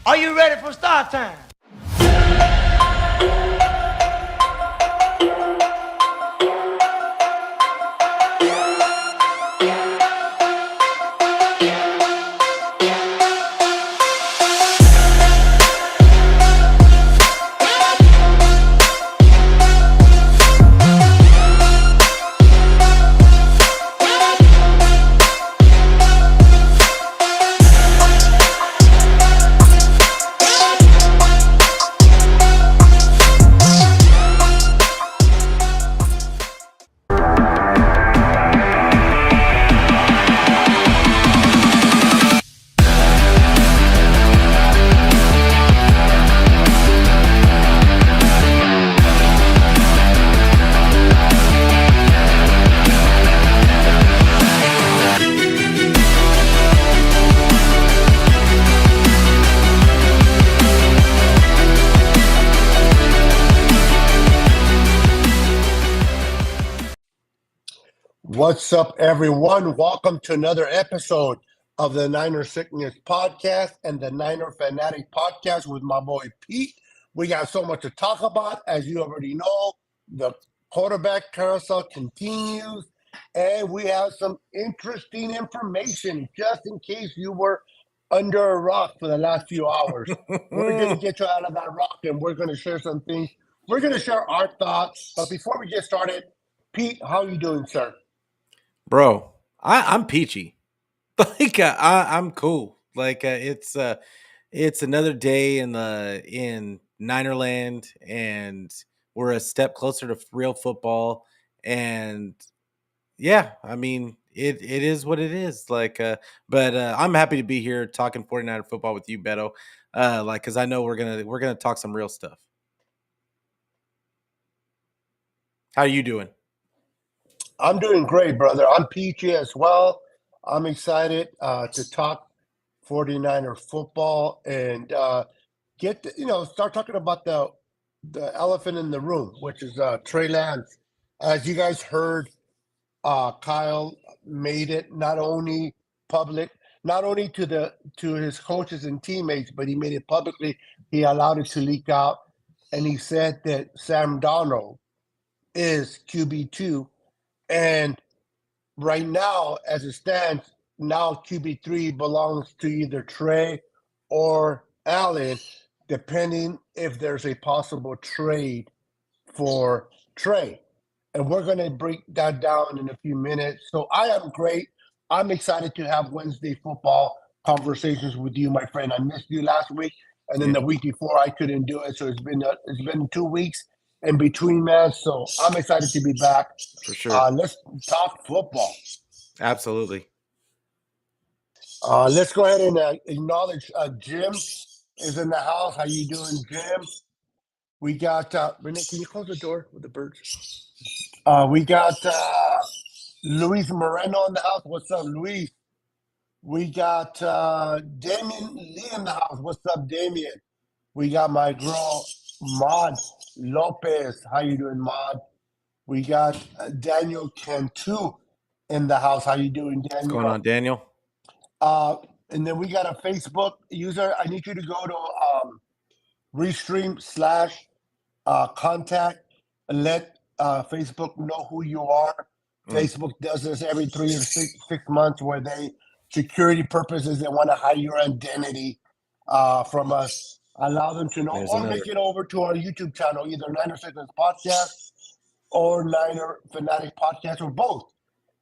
Are you ready for start time? What's up, everyone? Welcome to another episode of the Niner Sickness Podcast and the Niner Fanatic Podcast with my boy Pete. We got so much to talk about. As you already know, the quarterback carousel continues, and we have some interesting information just in case you were under a rock for the last few hours. We're going to get you out of that rock, and we're going to share some things. We're going to share our thoughts. But before we get started, Pete, how are you doing, sir? Bro, I'm peachy. I'm cool. It's another day in Ninerland, and we're a step closer to real football. And yeah, I mean it is what it is. But I'm happy to be here talking 49er football with you, Beto. Because I know we're gonna talk some real stuff. How you doing? I'm doing great, brother. I'm peachy as well. I'm excited to talk 49er football and start talking about the elephant in the room, which is Trey Lance. As you guys heard, Kyle made it not only public, not only to his coaches and teammates, but he made it publicly. He allowed it to leak out, and he said that Sam Darnold is QB2. And right now, as it stands, now QB3 belongs to either Trey or Allen, depending if there's a possible trade for Trey. And we're going to break that down in a few minutes. So I am great. I'm excited to have Wednesday football conversations with you, my friend. I missed you last week, and then the week before I couldn't do it. So it's been 2 weeks in between, man. So I'm excited to be back. For sure. Let's talk football. Absolutely. Let's go ahead and acknowledge Jim is in the house. How you doing, Jim? We got Renee. Can you close the door with the birds? We got Luis Moreno in the house. What's up, Luis? We got Damien Lee in the house. What's up, Damien? We got my girl Maud Lopez. How you doing, Maud? We got Daniel Cantu in the house. How you doing, Daniel? What's going on, Daniel? And then we got a Facebook user. I need you to go to Restream/contact and let Facebook know who you are. Facebook does this every 3 or 6 months where they, security purposes, they want to hide your identity from us. Allow them to know, make it over to our YouTube channel, either Niner Seconds Podcast or Niner Fanatic Podcast, or both,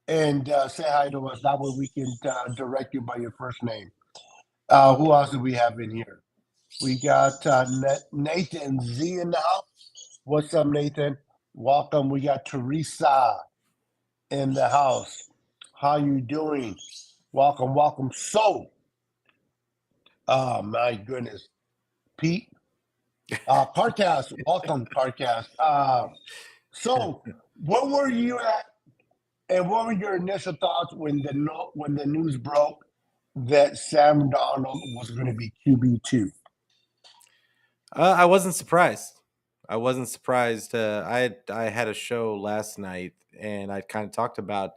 and say hi to us. That way we can direct you by your first name. Who else do we have in here? We got Nathan Z in the house. What's up, Nathan? Welcome. We got Teresa in the house. How you doing? Welcome, welcome. So, oh my goodness, Pete, Parcast, welcome, Parcast. So, where were you at, and what were your initial thoughts when the news broke that Sam Darnold was going to be QB2? I wasn't surprised. I had a show last night, and I kind of talked about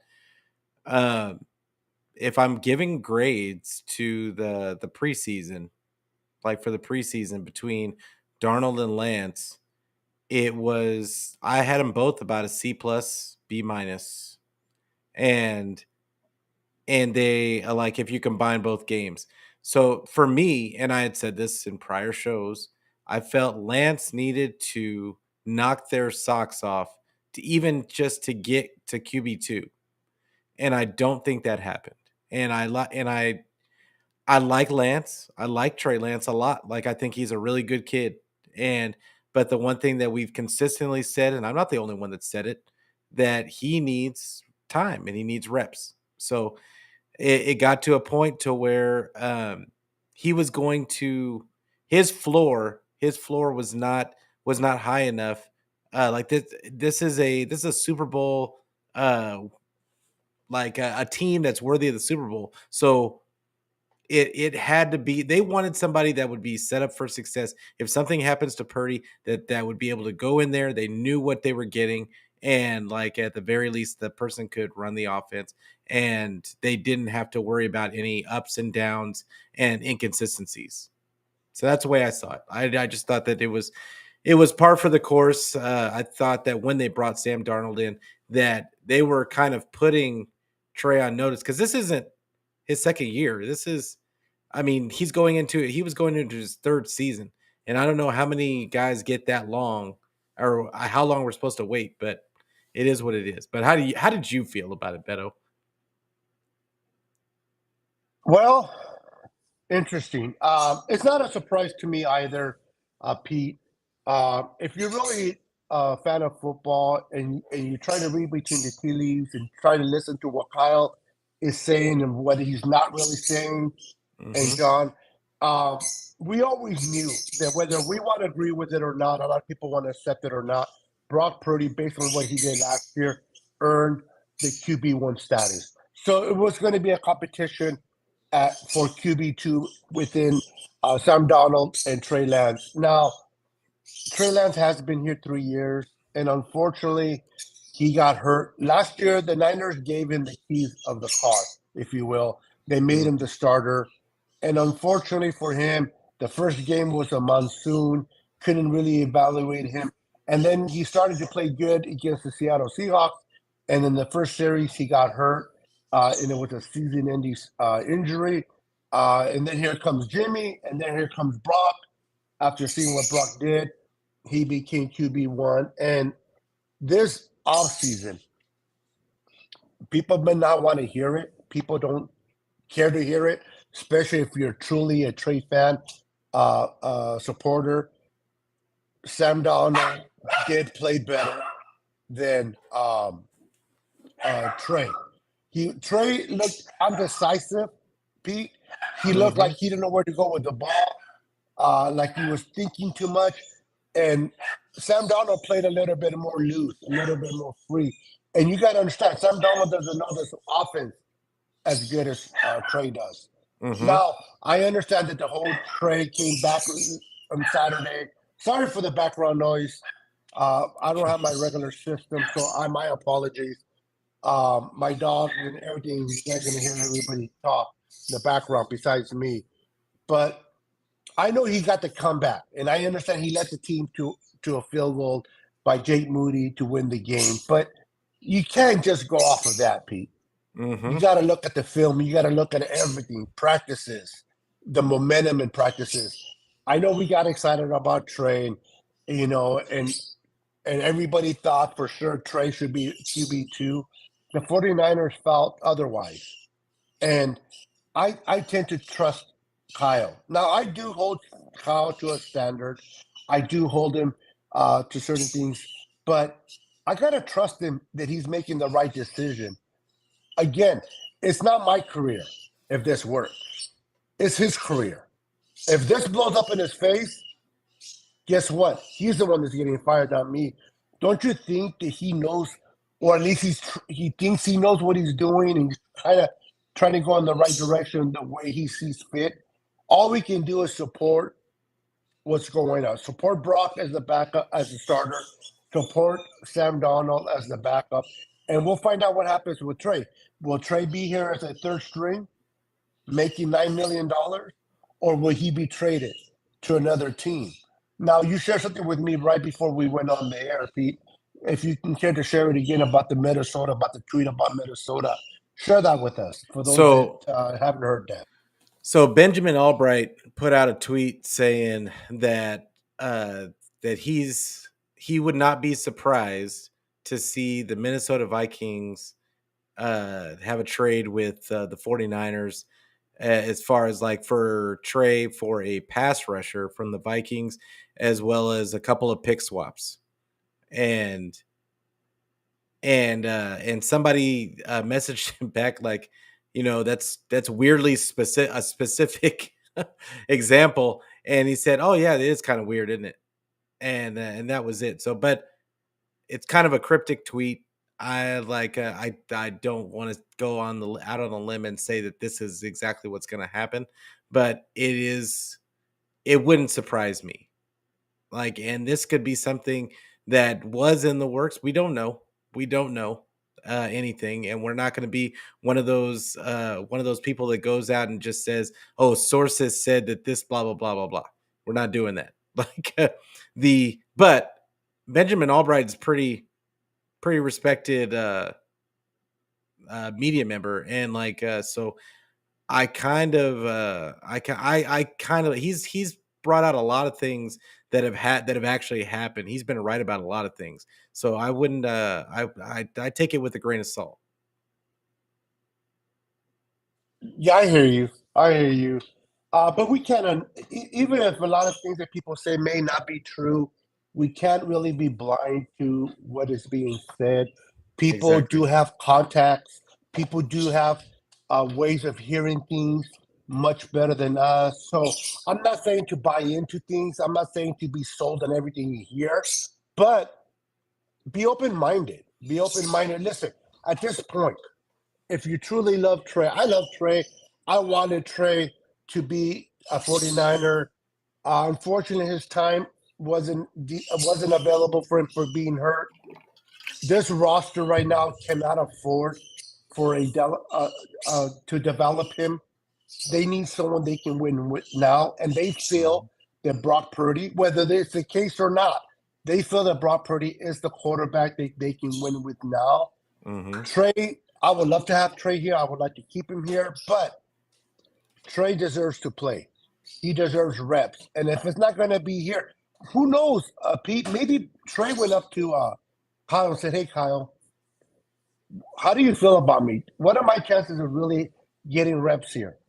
if I'm giving grades to the preseason, like for the preseason between Darnold and Lance, I had them both about a C plus, B minus, and they like if you combine both games. So for me, and I had said this in prior shows, I felt Lance needed to knock their socks off to even just to get to QB2, and I don't think that happened. And I like Lance. I like Trey Lance a lot. Like I think he's a really good kid. And but the one thing that we've consistently said, and I'm not the only one that said it, that he needs time and he needs reps. So it got to a point to where he was going to his floor was not high enough. Like this is a Super Bowl like a team that's worthy of the Super Bowl. So it had to be they wanted somebody that would be set up for success. If something happens to Purdy, that would be able to go in there. They knew what they were getting, and like at the very least, the person could run the offense, and they didn't have to worry about any ups and downs and inconsistencies. So that's the way I saw it. I just thought that it was par for the course. I thought that when they brought Sam Darnold in, that they were kind of putting Trey on notice because this isn't his second year. This is, I mean, he was going into his third season, and I don't know how many guys get that long or how long we're supposed to wait, but it is what it is. But how did you feel about it, Beto? Well, interesting. It's not a surprise to me either, Pete. If you're really a fan of football and you try to read between the tea leaves and try to listen to what Kyle is saying and what he's not really saying, and Hmm. John, um, we always knew that whether we want to agree with it or not, a lot of people want to accept it or not, Brock Purdy, based on what he did last year, earned the QB1 status. So it was going to be a competition for QB2 within Sam Donald and Trey Lance. Now, Trey Lance has been here 3 years, and unfortunately, he got hurt. Last year, the Niners gave him the keys of the car, if you will. They made him the starter. And unfortunately for him, the first game was a monsoon, couldn't really evaluate him. And then he started to play good against the Seattle Seahawks. And in the first series, he got hurt, and it was a season ending injury. And then here comes Jimmy, and then here comes Brock. After seeing what Brock did, he became QB1. And this offseason, people may not want to hear it. People don't care to hear it, especially if you're truly a Trey fan, supporter. Sam Darnold did play better than Trey. Trey looked undecisive, Pete. He looked like Hmm. he didn't know where to go with the ball, like he was thinking too much. And Sam Darnold played a little bit more loose, a little bit more free. And you got to understand, Sam Darnold doesn't know this offense as good as Trey does. Hmm. Now, I understand that the whole Trey came back on Saturday. Sorry for the background noise. I don't have my regular system, so my apologies. My dog and everything, you guys are going to hear everybody talk in the background besides me. But I know he got the comeback, and I understand he led the team to a field goal by Jake Moody to win the game. But you can't just go off of that, Pete. You Hmm. got to look at the film. You got to look at everything, practices, the momentum in practices. I know we got excited about Trey, you know, and everybody thought for sure Trey should be QB2. The 49ers felt otherwise. And I tend to trust Kyle. Now, I do hold Kyle to a standard. I do hold him to certain things, but I got to trust him that he's making the right decision. Again, it's not my career if this works. It's his career. If this blows up in his face, guess what? He's the one that's getting fired, not me. Don't you think that he knows, or at least he thinks he knows what he's doing, and he's kind of trying to go in the right direction the way he sees fit? All we can do is support what's going on. Support Brock as the backup, as the starter. Support Sam Donald as the backup, and we'll find out what happens with Trey. Will Trey be here as a third string, making $9 million, or will he be traded? to another team. Now, you shared something with me right before we went on the air, Pete. If you can care to share it again about about the tweet about Minnesota, share that with us for those that So haven't heard that. So Benjamin Albright put out a tweet saying that that he would not be surprised to see the Minnesota Vikings have a trade with the 49ers as far as like for Trey for a pass rusher from the Vikings as well as a couple of pick swaps. And and somebody messaged him back like, that's weirdly specific, a specific example. And he said, oh yeah, it is kind of weird, isn't it? And that was it. So but it's kind of a cryptic tweet. I don't want to go on the out on a limb and say that this is exactly what's going to happen, but it wouldn't surprise me. Like, and this could be something that was in the works. We don't know. We don't know anything, and we're not going to be one of those people that goes out and just says, "Oh, sources said that this blah blah blah blah blah." We're not doing that. Like but Benjamin Albright's pretty respected media member, and so I kind of he's brought out a lot of things that have actually happened. He's been right about a lot of things. So I wouldn't I take it with a grain of salt. Yeah, I hear you. I hear you. But we can't, even if a lot of things that people say may not be true, we can't really be blind to what is being said. People do Exactly. have contacts, people do have ways of hearing things much better than us. So I'm not saying to buy into things, I'm not saying to be sold on everything you hear, but be open minded. Be open minded. Listen, at this point, if you truly love Trey, I love Trey. I wanted Trey to be a 49er. Unfortunately, his time wasn't available for him for being hurt. This roster right now cannot afford for to develop him. They need someone they can win with now, and they feel Mhm. that Brock Purdy, whether it's the case or not, they feel that Brock Purdy is the quarterback they can win with now. Mhm. Trey, I would love to have Trey here. I would like to keep him here, but Trey deserves to play. He deserves reps. And if it's not going to be here, who knows, Pete? Maybe Trey went up to Kyle and said, "Hey, Kyle, how do you feel about me? What are my chances of really getting reps here?"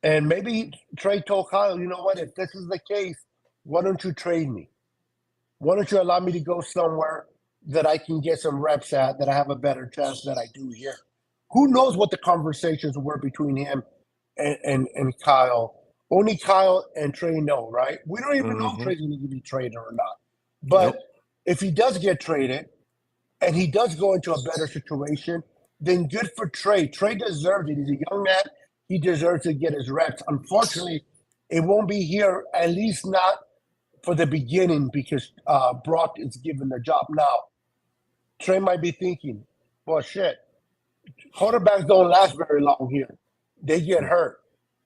And maybe Trey told Kyle, "You know what? If this is the case, why don't you trade me? Why don't you allow me to go somewhere that I can get some reps at that I have a better chance than I do here?" Who knows what the conversations were between him and Kyle? Only Kyle and Trey know, right? We don't even know if Mhm. Trey's going to be traded or not. But Nope. if he does get traded and he does go into a better situation, then good for Trey. Trey deserves it. He's a young man. He deserves to get his reps. Unfortunately, it won't be here, at least not for the beginning, because Brock is given the job now. Trey might be thinking, well, shit, quarterbacks don't last very long here. They get hurt.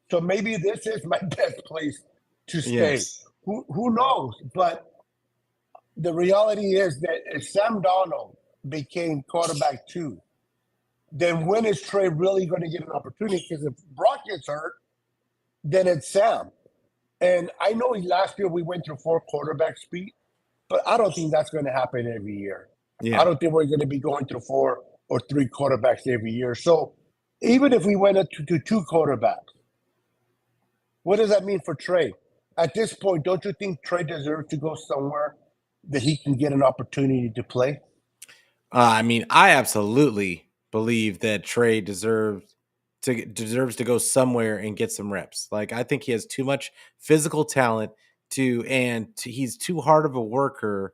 So maybe this is my best place to stay. Yes. Who knows? But the reality is that if Sam Darnold became quarterback two, then when is Trey really going to get an opportunity? Because if Brock gets hurt, then it's Sam. And I know last year we went through four quarterback speed, but I don't think that's going to happen every year. I Yeah. don't think we're going to be going through four or three quarterbacks every year. So even if we went to two quarterbacks, what does that mean for Trey? At this point, don't you think Trey deserves to go somewhere that he can get an opportunity to play? I mean, I absolutely believe that Trey deserves to go somewhere and get some reps. Like I think he has too much physical talent he's too hard of a worker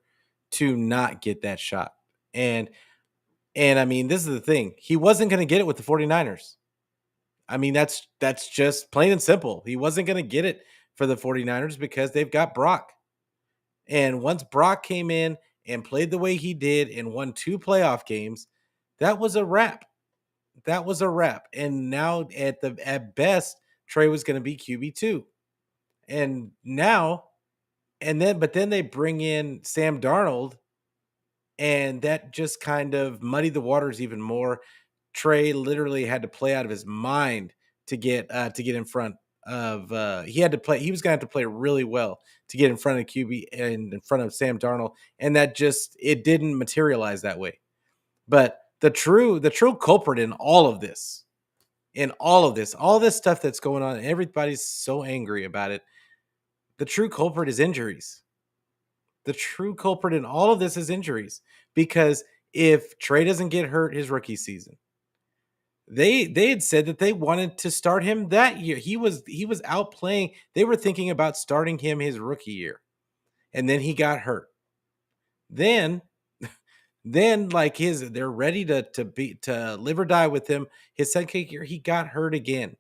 to not get that shot. And and I mean, this is the thing. He wasn't going to get it with the 49ers. I mean, that's just plain and simple. He wasn't going to get it for the 49ers because they've got Brock. And once Brock came in and played the way he did and won two playoff games, that was a wrap. That was a wrap. And now at best, Trey was going to be QB2. And now, but then they bring in Sam Darnold, and that just kind of muddied the waters even more. Trey literally had to play out of his mind to get in front of he had to play he was going to have to play really well to get in front of QB and in front of Sam Darnold, and that just it didn't materialize that way. But the true culprit in all this stuff that's going on, and everybody's so angry about it. The true culprit is injuries. The true culprit in all of this is injuries, because if Trey doesn't get hurt his rookie season, they had said that they wanted to start him that year. He was out playing. They were thinking about starting him his rookie year, and then he got hurt. Then like they're ready to live or die with him. His second year, he got hurt again.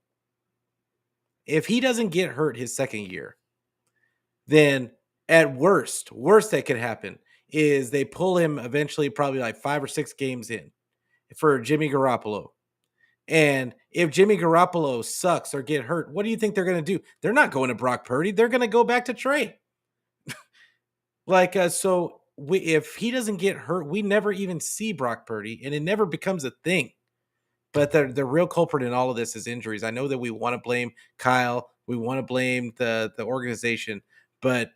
If he doesn't get hurt his second year, then at worst that could happen is they pull him eventually, probably like 5 or 6 games in for Jimmy Garoppolo. And if Jimmy Garoppolo sucks or get hurt, what do you think they're going to do? They're not going to Brock Purdy. They're going to go back to Trey. If he doesn't get hurt, we never even see Brock Purdy, and it never becomes a thing. But the real culprit in all of this is injuries. I know that we want to blame Kyle, we want to blame the organization, but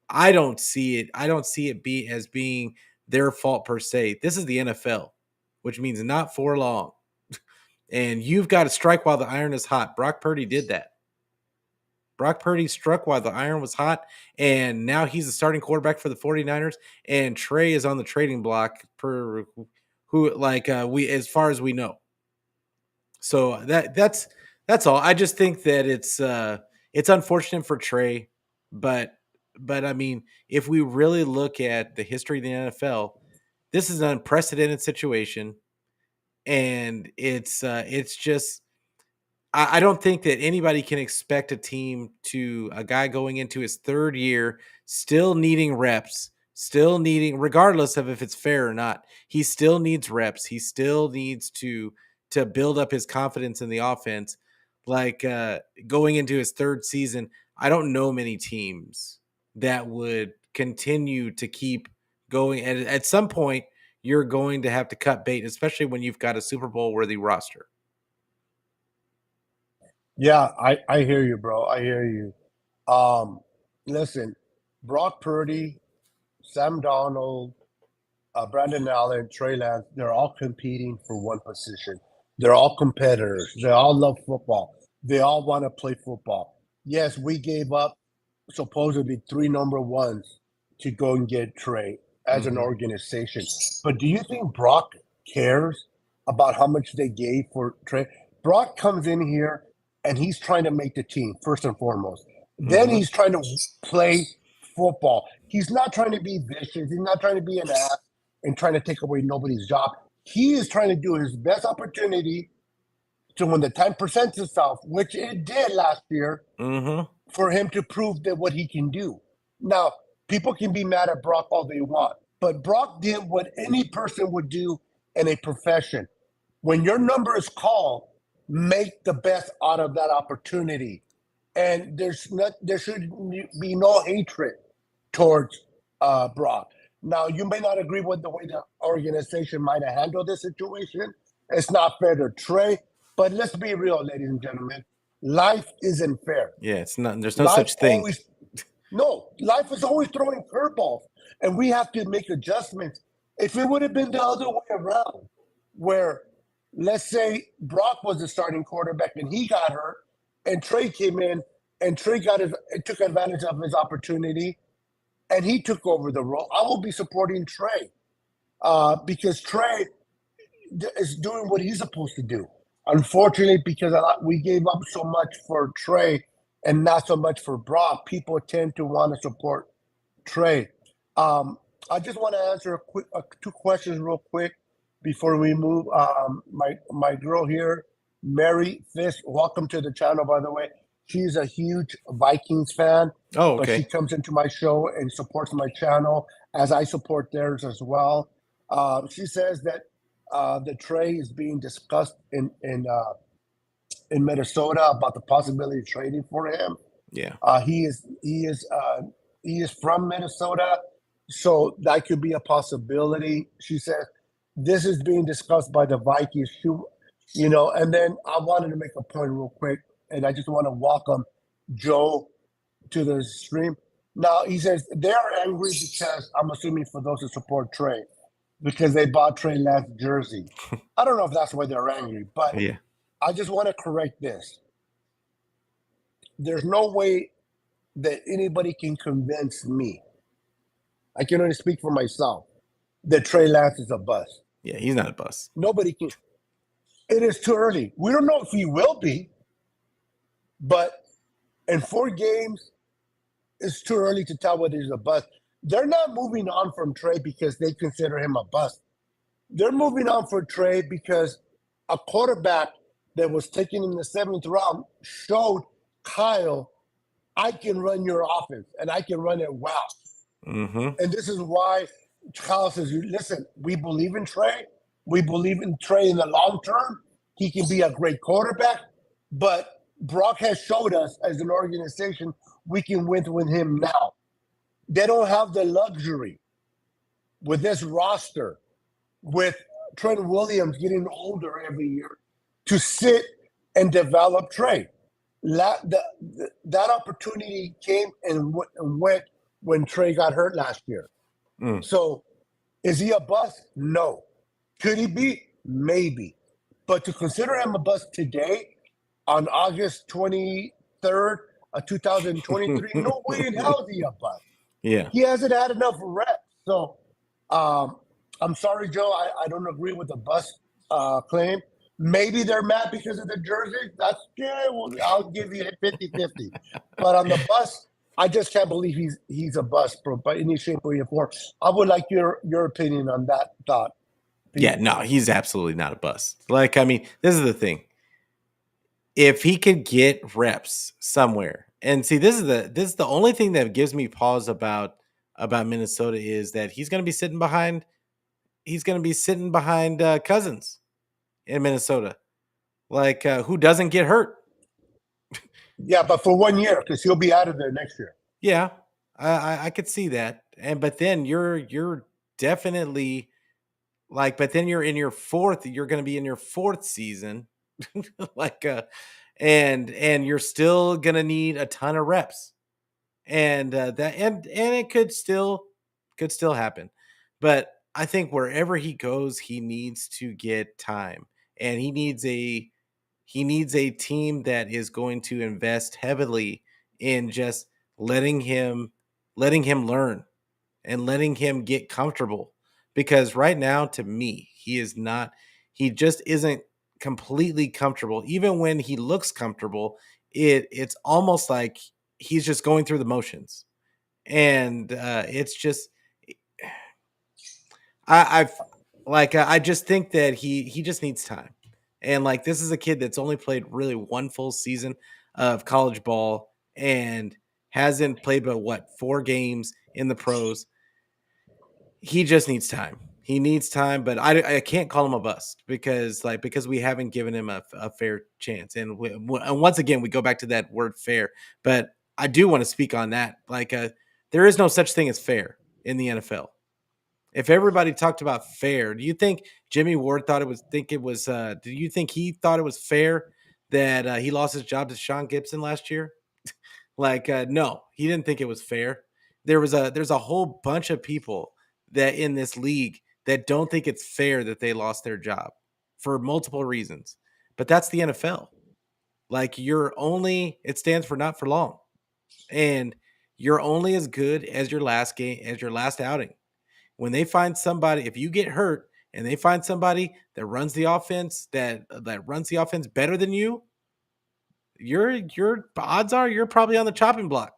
I don't see it. I don't see it being their fault per se. This is the NFL, which means not for long. And you've got to strike while the iron is hot. Brock Purdy did that. Brock Purdy struck while the iron was hot, and now he's the starting quarterback for the 49ers, and Trey is on the trading block per who we as far as we know. So that's all. I just think that it's unfortunate for Trey, but I mean, if we really look at the history of the NFL, this is an unprecedented situation, and it's just I don't think that anybody can expect a guy going into his third year, still needing reps, regardless of if it's fair or not. He still needs reps. He still needs to build up his confidence in the offense. Going into his third season, I don't know many teams that would continue to keep going. And at some point, you're going to have to cut bait, especially when you've got a Super Bowl worthy roster. Yeah, I hear you, bro. I hear you. Um, Listen, Brock Purdy, Sam Darnold, Brandon Allen, Trey Lance, they're all competing for one position. They're all competitors. They all love football. They all want to play football. Yes, we gave up supposedly 3 number 1s to go and get Trey as an Mhm. organization. But do you think Brock cares about how much they gave for Trey? Brock comes in here and he's trying to make the team first and foremost. Then Mhm. he's trying to play football. He's not trying to be vicious. He's not trying to be an ass and trying to take away nobody's job. He is trying to do his best opportunity to when the time presents itself, which it did last year, Mhm. for him to prove that what he can do. Now, people can be mad at Brock all they want, but Brock did what any person would do in a profession. When your number is called, make the best out of that opportunity. And there should be no hatred towards Brock. Now, you may not agree with the way the organization might have handled this situation. It's not fair to Trey, but let's be real, ladies and gentlemen. Life isn't fair. Yeah, it's not. There's no Life such thing. always no, life is always throwing curveballs, and we have to make adjustments. If it would have been the other way around, where let's say Brock was the starting quarterback and he got hurt, and Trey came in and Trey took advantage of his opportunity and he took over the role, I will be supporting Trey because Trey is doing what he's supposed to do. Unfortunately, because we gave up so much for Trey and not so much for Brock, people tend to want to support Trey. Um, I just want to answer two questions real quick before we move. My girl here, Mary Fish, welcome to the channel. By the way, she's a huge Vikings fan, Oh, but she okay. comes into my show and supports my channel as I support theirs as well. She says that the Trey is being discussed in Minnesota about the possibility of trading for him. Yeah. He is from Minnesota, so that could be a possibility. She said this is being discussed by the Vikings. And then I wanted to make a point real quick, and I just want to welcome Joe to the stream. Now he says they are angry because I'm assuming for those who support Trey because they bought Trey Lance jersey. I don't know if that's why they're angry, but Yeah. I just want to correct this. There's no way that anybody can convince me. I can only speak for myself that Trey Lance is a bust. Yeah. He's not a bust. Nobody can. It is too early. We don't know if he will be, but in 4 games, it's too early to tell whether he's a bust. They're not moving on from Trey because they consider him a bust. They're moving on for Trey because a quarterback that was taken in the 7th round showed Kyle, I can run your offense and I can run it well. Mm-hmm. And this is why Kyle says, listen, we believe in Trey. We believe in Trey in the long term. He can be a great quarterback. But Brock has showed us as an organization we can win with him now. They don't have the luxury with this roster, with Trent Williams getting older every year, to sit and develop Trey. That opportunity came and went when Trey got hurt last year. So is he a bust? No. Could he be? Maybe. But to consider him a bust today on August 23rd of 2023, no way in hell is he a bust. Yeah. He hasn't had enough reps. So I'm sorry, Joe. I don't agree with the bust claim. Maybe they're mad because of the jersey. That's yeah, well, I'll give you 50-50. But on the bus, I just can't believe he's a bust, bro, by any shape or form. I would like your opinion on that thought. Yeah, no, he's absolutely not a bust. Like, I mean, this is the thing. If he could get reps somewhere, and see, this is the only thing that gives me pause about Minnesota is that he's going to be sitting behind. He's going to be sitting behind Cousins in Minnesota, like who doesn't get hurt. Yeah, but for 1 year, because he'll be out of there next year. Yeah, I could see that, but then you're definitely like, but then you're in your fourth. You're going to be in your fourth season, like and you're still gonna need a ton of reps, and and it could still happen, but I think wherever he goes, he needs to get time, and he needs a team that is going to invest heavily in just letting him letting him learn and letting him get comfortable, because right now, to me, he just isn't completely comfortable. Even when he looks comfortable, it's almost like he's just going through the motions, and it's just I've like I just think that he just needs time, and like this is a kid that's only played really one full season of college ball and hasn't played but what 4 games in the pros. He just needs time. He needs time, but I can't call him a bust because we haven't given him a fair chance. And and once again, we go back to that word fair. But I do want to speak on that. Like, there is no such thing as fair in the NFL. If everybody talked about fair, do you think Jimmy Ward thought it was? Think it was? Do you think he thought it was fair that he lost his job to Sean Gibson last year? Like, no, he didn't think it was fair. There's a whole bunch of people that in this league that don't think it's fair that they lost their job for multiple reasons. But that's the NFL. Like, it stands for not for long. And you're only as good as your last game, as your last outing. When they find somebody, if you get hurt and they find somebody that runs the offense, that runs the offense better than you, your odds are you're probably on the chopping block.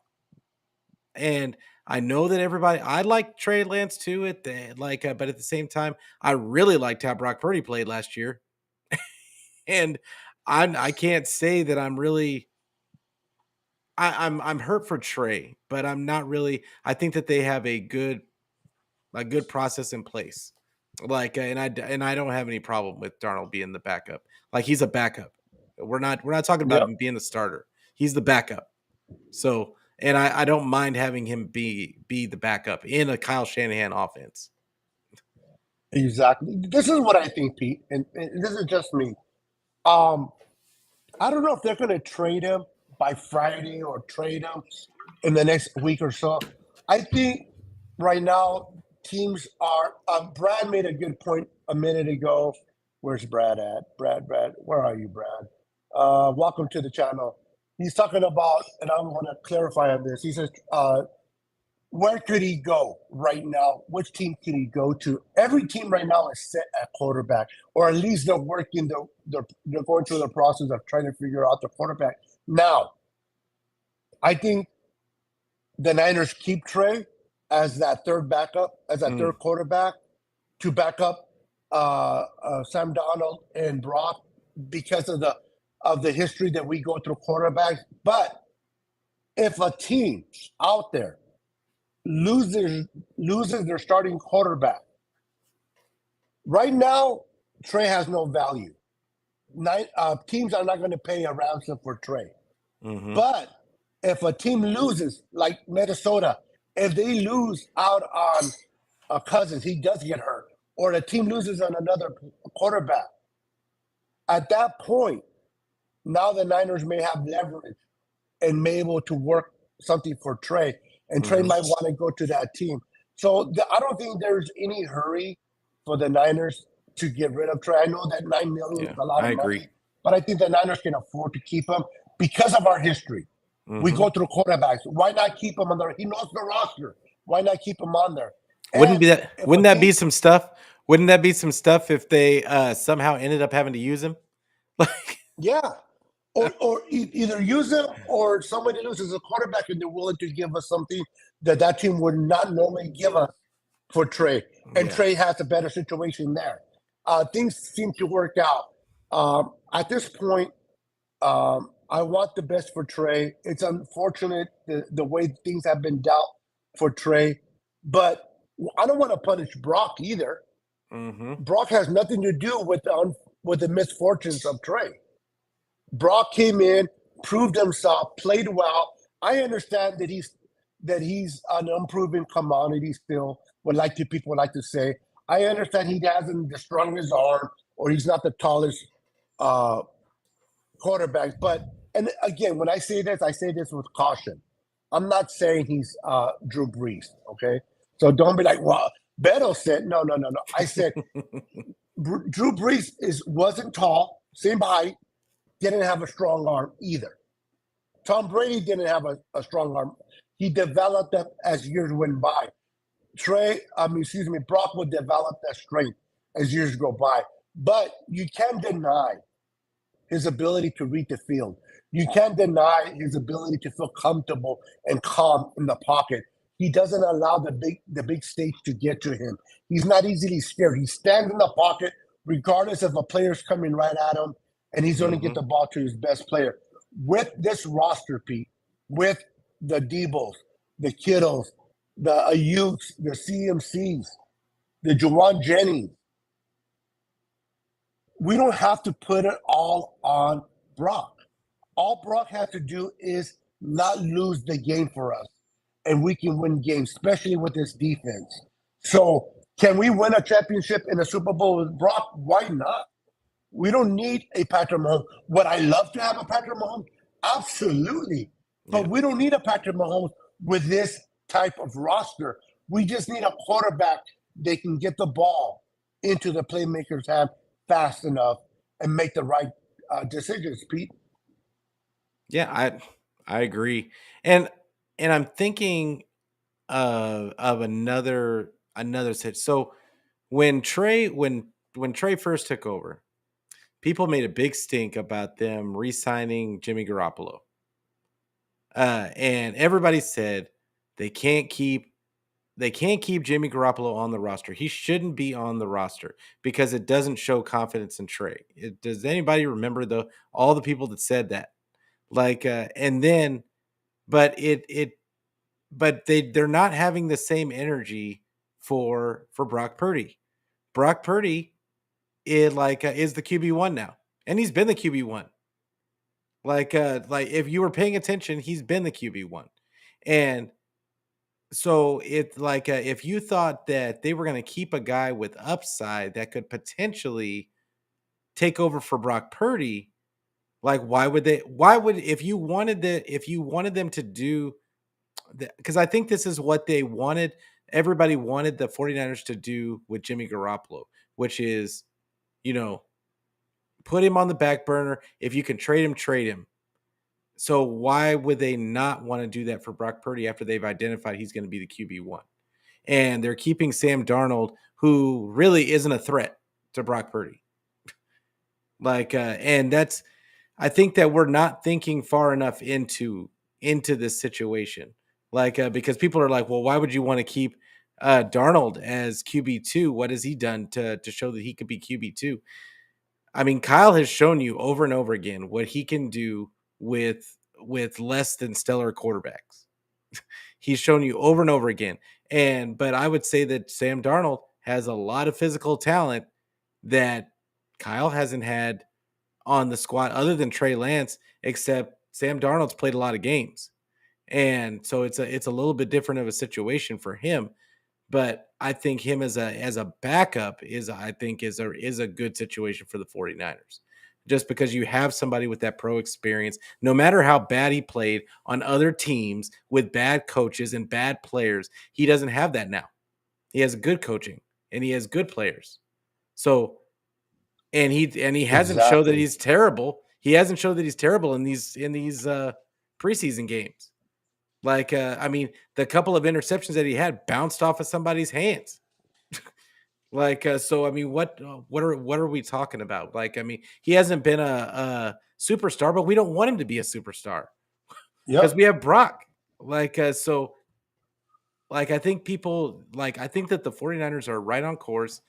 And I know that I like Trey Lance too. But at the same time, I really liked how Brock Purdy played last year, and I can't say that I'm really. I'm hurt for Trey, but I'm not really. I think that they have a good process in place. And I don't have any problem with Darnold being the backup. Like, he's a backup. We're not talking about Yep. him being the starter. He's the backup. So, and I don't mind having him be the backup in a Kyle Shanahan offense. Exactly. This is what I think, Pete, and this is just me. Um, I don't know if they're going to trade him by Friday or trade him in the next week or so. I think right now teams are. Brad made a good point a minute ago. Where's Brad at? Brad, where are you, Brad? Welcome to the channel. He's talking about, and I want to clarify on this. He says, where could he go right now? Which team could he go to? Every team right now is set at quarterback, or at least they're working. They're going through the process of trying to figure out the quarterback. Now, I think the Niners keep Trey as that third backup, as that third quarterback to back up Sam Darnold and Brock because of the history that we go through quarterbacks. But if a team out there loses their starting quarterback, right now Trey has no value. Teams are not going to pay a ransom for Trey. Mm-hmm. But if a team loses, like Minnesota, if they lose out on Cousins, he does get hurt, or the team loses on another quarterback, at that point, now the Niners may have leverage and may able to work something for Trey, and Trey might want to go to that team. So I don't think there's any hurry for the Niners to get rid of Trey. I know that $9 million is a lot I of agree. money, but I think the Niners can afford to keep him because of our history. We go through quarterbacks. Why not keep him on there? He knows the roster. Why not keep him on there? Wouldn't And be that? if a Wouldn't that be team, some stuff? Wouldn't that be some stuff if they somehow ended up having to use him? Like, yeah, or either use him or somebody loses a quarterback and they're willing to give us something that team would not normally give us for Trey, and yeah, Trey has a better situation there. Things seem to work out. At this point, I want the best for Trey. It's unfortunate the way things have been dealt for Trey, but I don't want to punish Brock either. Brock has nothing to do with the misfortunes of Trey. Brock came in, proved himself, played well. I understand that he's an unproven commodity still. People would like to say. I understand he hasn't the strongest arm, or he's not the tallest uh, quarterback. But and again, when I say this with caution. I'm not saying he's Drew Brees. Okay, so don't be like, well, Beto said no. I said Drew Brees wasn't tall, same height, didn't have a strong arm either. Tom Brady didn't have a strong arm. He developed that as years went by. Brock would develop that strength as years go by. But you can't deny his ability to read the field. You can't deny his ability to feel comfortable and calm in the pocket. He doesn't allow the big stage to get to him. He's not easily scared. He stands in the pocket regardless if a player's coming right at him, and he's going to get the ball to his best player. With this roster, Pete, with the Debos, the Kittles, the Ayuks, the CMCs, the Jawan Jennings, we don't have to put it all on Brock. All Brock has to do is not lose the game for us, and we can win games, especially with this defense. So, can we win a championship in a Super Bowl with Brock? Why not? We don't need a Patrick Mahomes. Would I love to have a Patrick Mahomes? Absolutely. yeah, But we don't need a Patrick Mahomes with this type of roster. We just need a quarterback that can get the ball into the playmaker's hand fast enough and make the right decisions, Pete. yeah. I agree, and I'm thinking of another set. So when Trey first took over, people made a big stink about them re-signing Jimmy Garoppolo. And everybody said they can't keep they can't keep Jimmy Garoppolo on the roster. He shouldn't be on the roster because it doesn't show confidence in Trey. Does anybody remember all the people that said that? Like and then but they're not having the same energy for Brock Purdy. Brock Purdy is the QB1 now. And he's been the QB1. Like if you were paying attention, he's been the QB1. And so it's like if you thought that they were going to keep a guy with upside that could potentially take over for Brock Purdy, like why would if you wanted them to do because I think this is what they wanted. Everybody wanted the 49ers to do with Jimmy Garoppolo, which is, you know, put him on the back burner. If you can trade him, trade him. So why would they not want to do that for Brock Purdy after they've identified he's going to be the QB1? And they're keeping Sam Darnold, who really isn't a threat to Brock Purdy. And that's I think that we're not thinking far enough into this situation. Because people are like, well, why would you want to keep Darnold as QB2? What has he done to show that he could be QB2? I mean, Kyle has shown you over and over again what he can do with less than stellar quarterbacks. He's shown you over and over again. But I would say that Sam Darnold has a lot of physical talent that Kyle hasn't had on the squad other than Trey Lance, except Sam Darnold's played a lot of games. And so it's a little bit different of a situation for him. But I think him as a backup is a good situation for the 49ers. Just because you have somebody with that pro experience, no matter how bad he played on other teams with bad coaches and bad players, he doesn't have that now. He has good coaching and he has good players. So he hasn't showed that Exactly. he's terrible. He hasn't showed that he's terrible in these preseason games. I mean, the couple of interceptions that he had bounced off of somebody's hands. So I mean, what are we talking about? I mean, he hasn't been a superstar, but we don't want him to be a superstar because Yep. we have Brock. I think I think that the 49ers are right on course.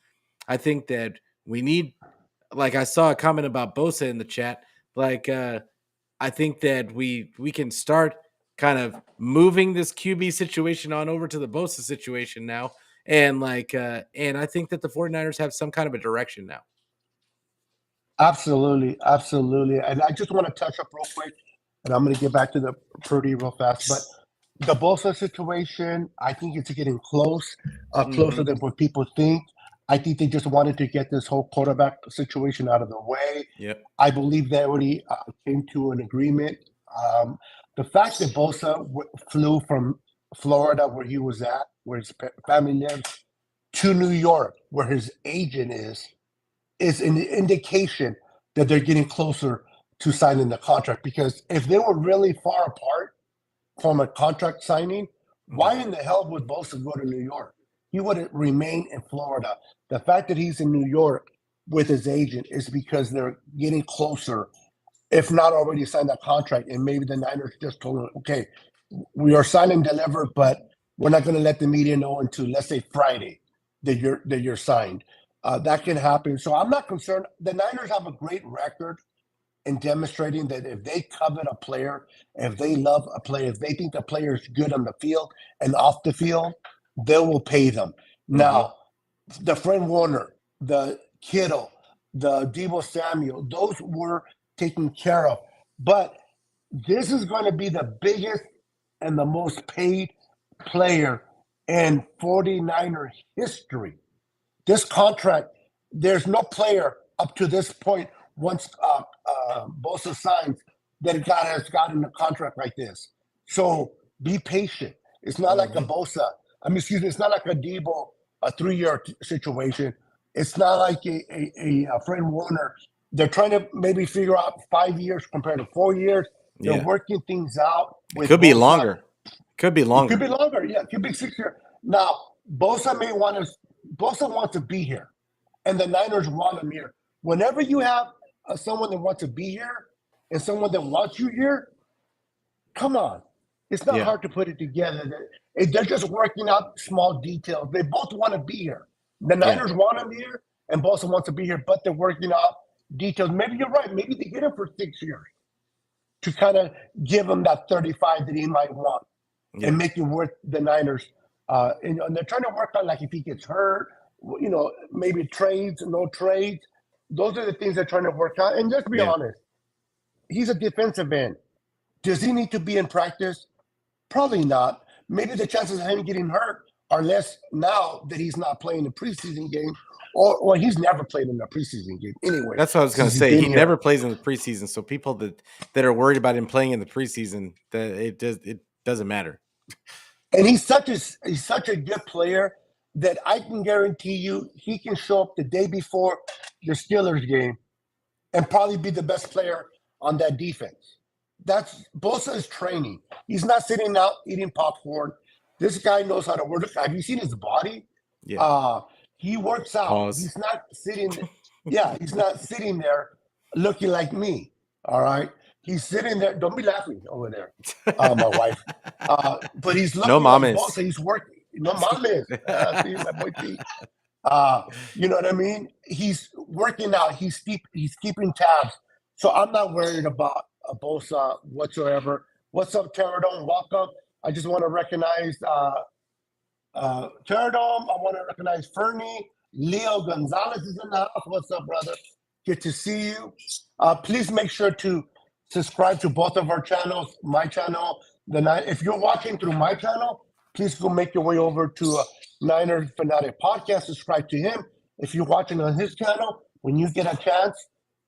I think that we need I saw a comment about Bosa in the chat. I think that we can start kind of moving this QB situation on over to the Bosa situation now. And I think that the 49ers have some kind of a direction now. Absolutely. Absolutely. And I just want to touch up real quick, and I'm going to get back to the Purdy real fast. But the Bosa situation, I think it's getting closer than what people think. I think they just wanted to get this whole quarterback situation out of the way. Yep. I believe they already came to an agreement. The fact that Bosa flew from Florida, where he was at, where his family lives, to New York, where his agent is an indication that they're getting closer to signing the contract. Because if they were really far apart from a contract signing, why in the hell would Bosa go to New York? He would remain in Florida. The fact that he's in New York with his agent is because they're getting closer, if not already signed that contract. And maybe the Niners just told him, okay, we are signed and delivered, but we're not going to let the media know until, let's say, Friday that you're signed. That can happen. So I'm not concerned. The Niners have a great record in demonstrating that if they covet a player, if they love a player, if they think the player is good on the field and off the field, they will pay them. Now, the Fred Warner, the Kittle, the Debo Samuel, those were taken care of. But this is going to be the biggest and the most paid player in 49er history. This contract, there's no player up to this point, once Bosa signs, that has gotten a contract like this. So be patient. It's not like a Bosa. It's not like a Debo, a 3-year situation. It's not like a Fred Warner. They're trying to maybe figure out 5 years compared to 4 years. They're Yeah. working things out It with could be Bosa. longer. Could be It longer. could be longer. Yeah, it could be 6 years. Now, Bosa wants to be here, and the Niners want him here. Whenever you have someone that wants to be here and someone that wants you here, come on. It's not Yeah. hard to put it together. They're just working out small details. They both want to be here. The Niners want him here, and Bosa wants to be here, but they're working out details. Maybe you're right. Maybe they get him for 6 years to kind of give him that 35 that he might want and make it worth the Niners. And they're trying to work on, like, if he gets hurt, maybe trades, no trades. Those are the things they're trying to work out. And let's be honest, he's a defensive end. Does he need to be in practice? Probably not. Maybe the chances of him getting hurt are less now that he's not playing the preseason game, or he's never played in a preseason game anyway. That's what I was going Since to he's say. been He here, never plays in the preseason, so people that are worried about him playing in the preseason, that it doesn't matter. and he's such a good player that I can guarantee you he can show up the day before the Steelers game and probably be the best player on that defense. That's Bosa's training. He's not sitting out eating popcorn. This guy knows how to work. Have you seen his body? Yeah. Uh, he works out. Pause. He's not sitting. Yeah, he's not sitting there looking like me. All right, he's sitting there. Don't be laughing over there, my wife. But he's looking No like mames. Bosa. He's working. No mames. See my boy Pete. You know what I mean? He's working out. He's keeping tabs. So I'm not worried about Bosa whatsoever. What's up, Terradome? Welcome. I just want to recognize Terradome. I want to recognize Fernie. Leo Gonzalez is in the house. What's up, brother? Good to see you. Please make sure to subscribe to both of our channels. My channel, if you're watching through my channel, please go make your way over to Niner Fanatic Podcast. Subscribe to him. If you're watching on his channel, when you get a chance,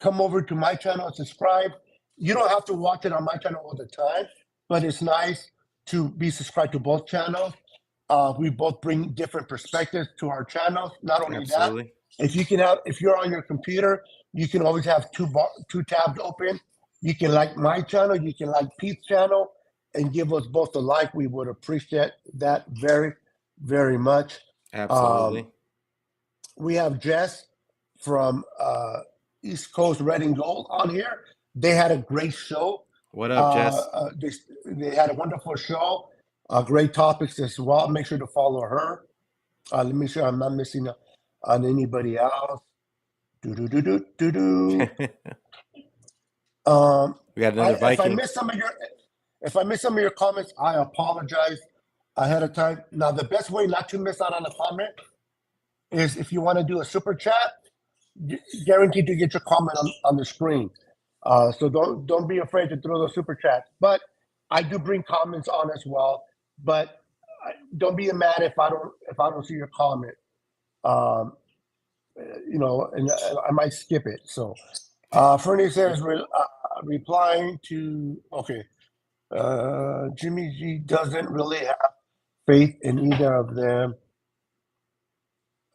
come over to my channel and subscribe. You don't have to watch it on my channel all the time, but it's nice to be subscribed to both channels. We both bring different perspectives to our channels. Not only Absolutely. that, if you're on your computer, you can always have two tabs open. You can like my channel, you can like Pete's channel, and give us both a like. We would appreciate that very, very much. Absolutely. We have Jess from East Coast Red and Gold on here. They had a great show. What up, Jess? They had a wonderful show. Great topics as well. Make sure to follow her. Let me make sure I'm not missing on anybody else. We got another Viking. If I miss some of your comments, I apologize ahead of time. Now, the best way not to miss out on a comment is if you want to do a super chat, guaranteed to get your comment on the screen. So don't be afraid to throw those super chats. But I do bring comments on as well. But don't be mad if I don't see your comment. And I might skip it. So Fernie says replying to Jimmy G doesn't really have faith in either of them.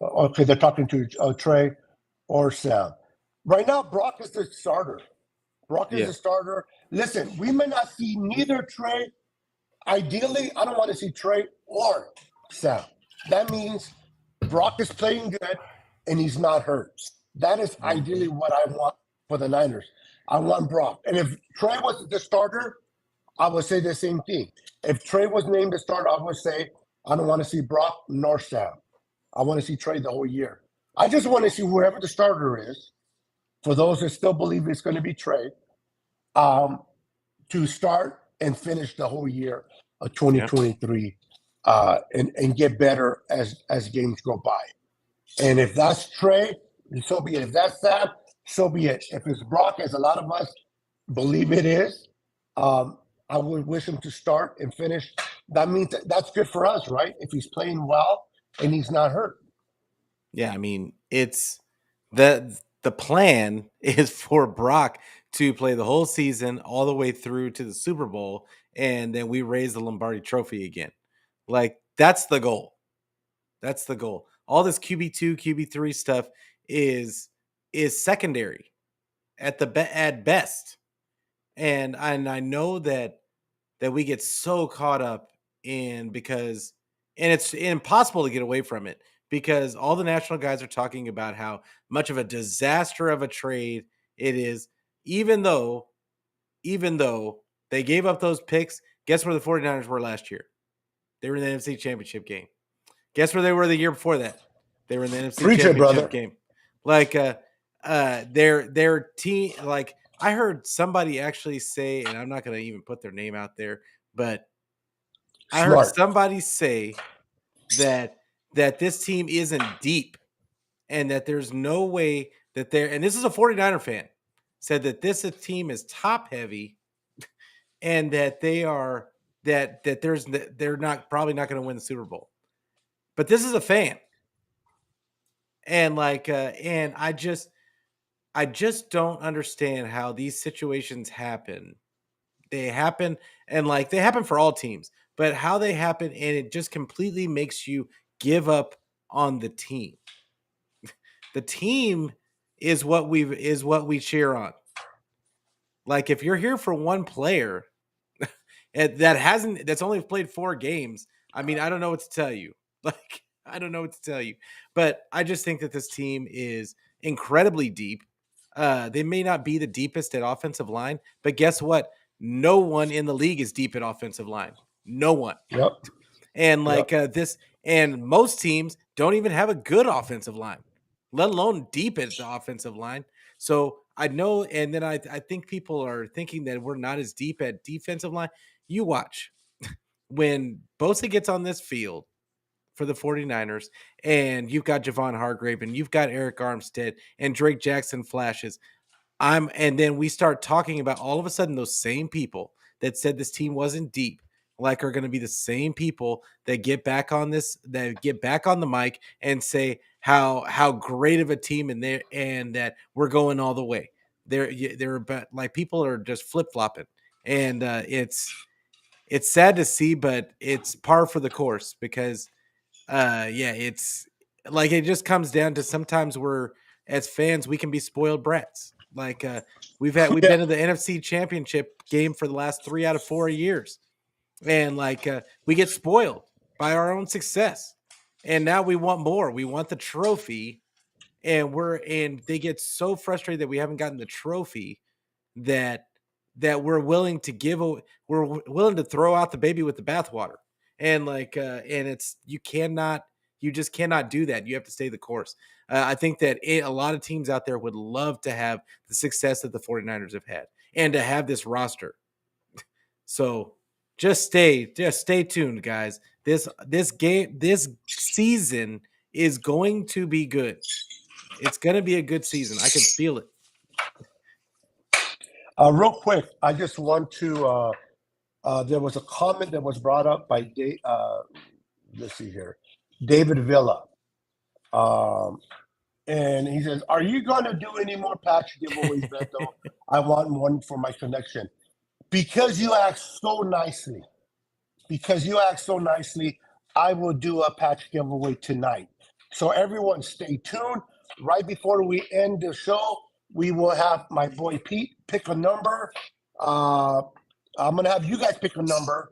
Okay, they're talking to Trey or Sam. Right now, Brock is the starter. The starter. Listen, we may not see neither Trey. Ideally, I don't want to see Trey or Sam. That means Brock is playing good and he's not hurt. That is ideally what I want for the Niners. I want Brock. And if Trey was the starter, I would say the same thing. If Trey was named the starter, I would say I don't want to see Brock nor Sam. I want to see Trey the whole year. I just want to see whoever the starter is, for those that still believe it's going to be Trey, to start and finish the whole year of 2023 and get better as games go by. And if that's Trey, so be it. If that's Sam, so be it. If it's Brock, as a lot of us believe it is, I would wish him to start and finish. That means that's good for us, right? If he's playing well and he's not hurt. Yeah, I mean, it's the plan is for Brock to play the whole season all the way through to the Super Bowl, and then we raise the Lombardi Trophy again. Like, that's the goal. That's the goal. All this QB2, QB3 stuff is secondary at best. And I know that we get so caught up in and it's impossible to get away from it, because all the national guys are talking about how much of a disaster of a trade it is, even though they gave up those picks. Guess where the 49ers were last year? They were in the NFC Championship game. Guess where they were the year before that? They were in the NFC Championship game. Like their team, like I heard somebody actually say, and I'm not going to even put their name out there, but I heard somebody say that this team isn't deep and that there's no way that and this is a 49er fan. said that this team is top heavy and that they're not probably not going to win the Super Bowl. But this is a fan, and and I just don't understand how these situations happen. They happen, and they happen for all teams, but how they happen, and it just completely makes you give up on the team. The team is what we cheer on. Like if you're here for one player that's only played 4 games, I mean, I don't know what to tell you. Like I don't know what to tell you. But I just think that this team is incredibly deep. They may not be the deepest at offensive line, but guess what? No one in the league is deep at offensive line. No one. Yep. And Yep. and most teams don't even have a good offensive line, let alone deep at the offensive line. So I know, and then I think people are thinking that we're not as deep at defensive line. You watch when Bosa gets on this field for the 49ers, and you've got Javon Hargrave, and you've got Eric Armstead, and Drake Jackson flashes. And then we start talking about all of a sudden those same people that said this team wasn't deep, are going to be the same people that get back on the mic and say how great of a team and that we're going all the way. They're about, people are just flip flopping, and it's sad to see, but it's par for the course because yeah, it's it just comes down to sometimes we're as fans we can be spoiled brats. We've Yeah. been to the NFC Championship game for the last 3 out of 4 years, and we get spoiled by our own success, and now we want more. We want the trophy, and they get so frustrated that we haven't gotten the trophy that we're willing to we're willing to throw out the baby with the bathwater, and and you just cannot do that. You have to stay the course. I think that a lot of teams out there would love to have the success that the 49ers have had and to have this roster. So just stay tuned, guys. This season is going to be good. It's going to be a good season. I can feel it. Real quick, I just want to. There was a comment that was brought up by let's see here, David Villa, um, and he says, "Are you going to do any more patch giveaways, Beto? I want one for my connection." Because you asked so nicely, I will do a patch giveaway tonight. So everyone stay tuned. Right before we end the show, we will have my boy Pete pick a number. Uh, I'm going to have you guys pick a number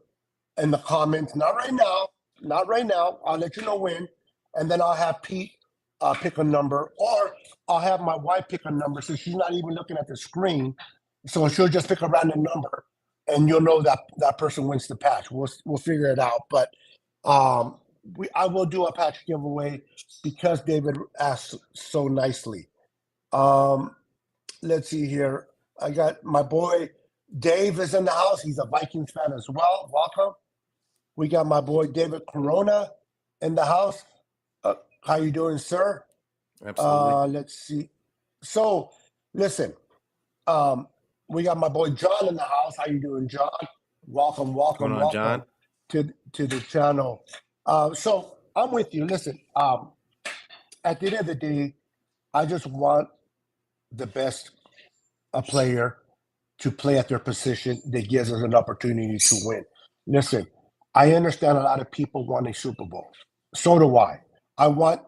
in the comments. Not right now. Not right now. I'll let you know when. And then I'll have Pete pick a number. Or I'll have my wife pick a number so she's not even looking at the screen. So she'll just pick a random number. And you'll know that that person wins the patch. We'll figure it out. But I will do a patch giveaway because David asked so nicely. Um, let's see here. I got my boy Dave is in the house. He's a Vikings fan as well. Welcome. We got my boy David Corona in the house. How you doing, sir? Absolutely. Let's see. So, listen. Um, we got my boy John in the house. How you doing, John? Welcome, What's going welcome, on, welcome John? to the channel. So I'm with you. Listen. At the end of the day, I just want the best a player to play at their position that gives us an opportunity to win. Listen, I understand a lot of people want a Super Bowl. So do I. I want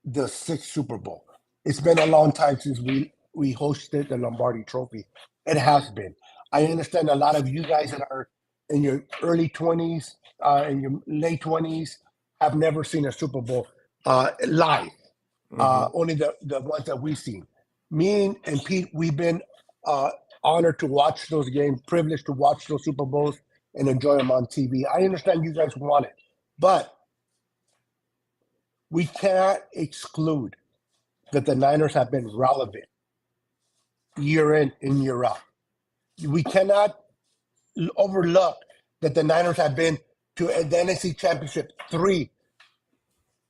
the sixth Super Bowl. It's been a long time since we hosted the Lombardi Trophy. It has been. I understand a lot of you guys that are in your early 20s, in your late 20s, have never seen a Super Bowl live. Mm-hmm. Only the ones that we've seen. Me and Pete, we've been uh, honored to watch those games, privileged to watch those Super Bowls and enjoy them on TV. I understand you guys want it, but we can't exclude that the Niners have been relevant year in and year out. We cannot overlook that the Niners have been to the NFC Championship 3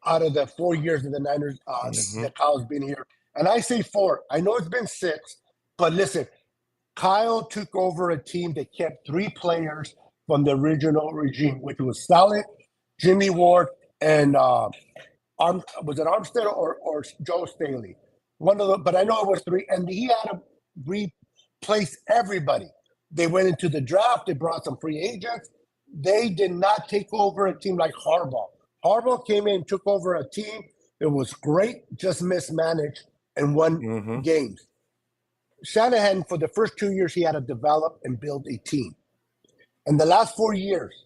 out of the 4 years that the Niners Mm-hmm. that Kyle's been here. And I say 4. I know it's been 6, But listen, Kyle took over a team that kept 3 players from the original regime, which was Saleh, Jimmy Ward, and was it Armstead or Joe Staley? One of them, but I know it was 3. And he had to replace everybody. They went into the draft. They brought some free agents. They did not take over a team like Harbaugh. Harbaugh came in, took over a team. It was great, just mismanaged and won games. Shanahan, for the first 2 years, he had to develop and build a team. In the last 4 years,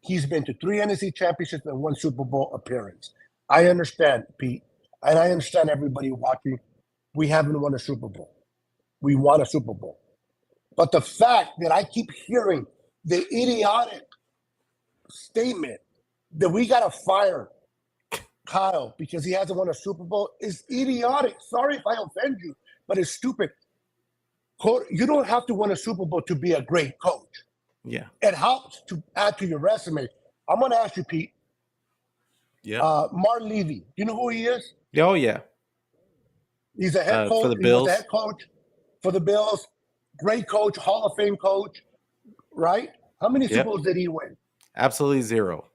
he's been to 3 NFC championships and 1 Super Bowl appearance. I understand, Pete, and I understand everybody watching. We haven't won a Super Bowl. We won a Super Bowl. But the fact that I keep hearing the idiotic statement that we got to fire Kyle because he hasn't won a Super Bowl is idiotic. Sorry if I offend you, but it's stupid. You don't have to win a Super Bowl to be a great coach. Yeah. It helps to add to your resume. I'm going to ask you, Pete. Yeah. Martin Levy. You know who he is? Oh, yeah. He's a head coach. For the Bills. He was a head coach for the Bills. Great coach, Hall of Fame coach, right? How many Super Bowls did he win? Absolutely 0.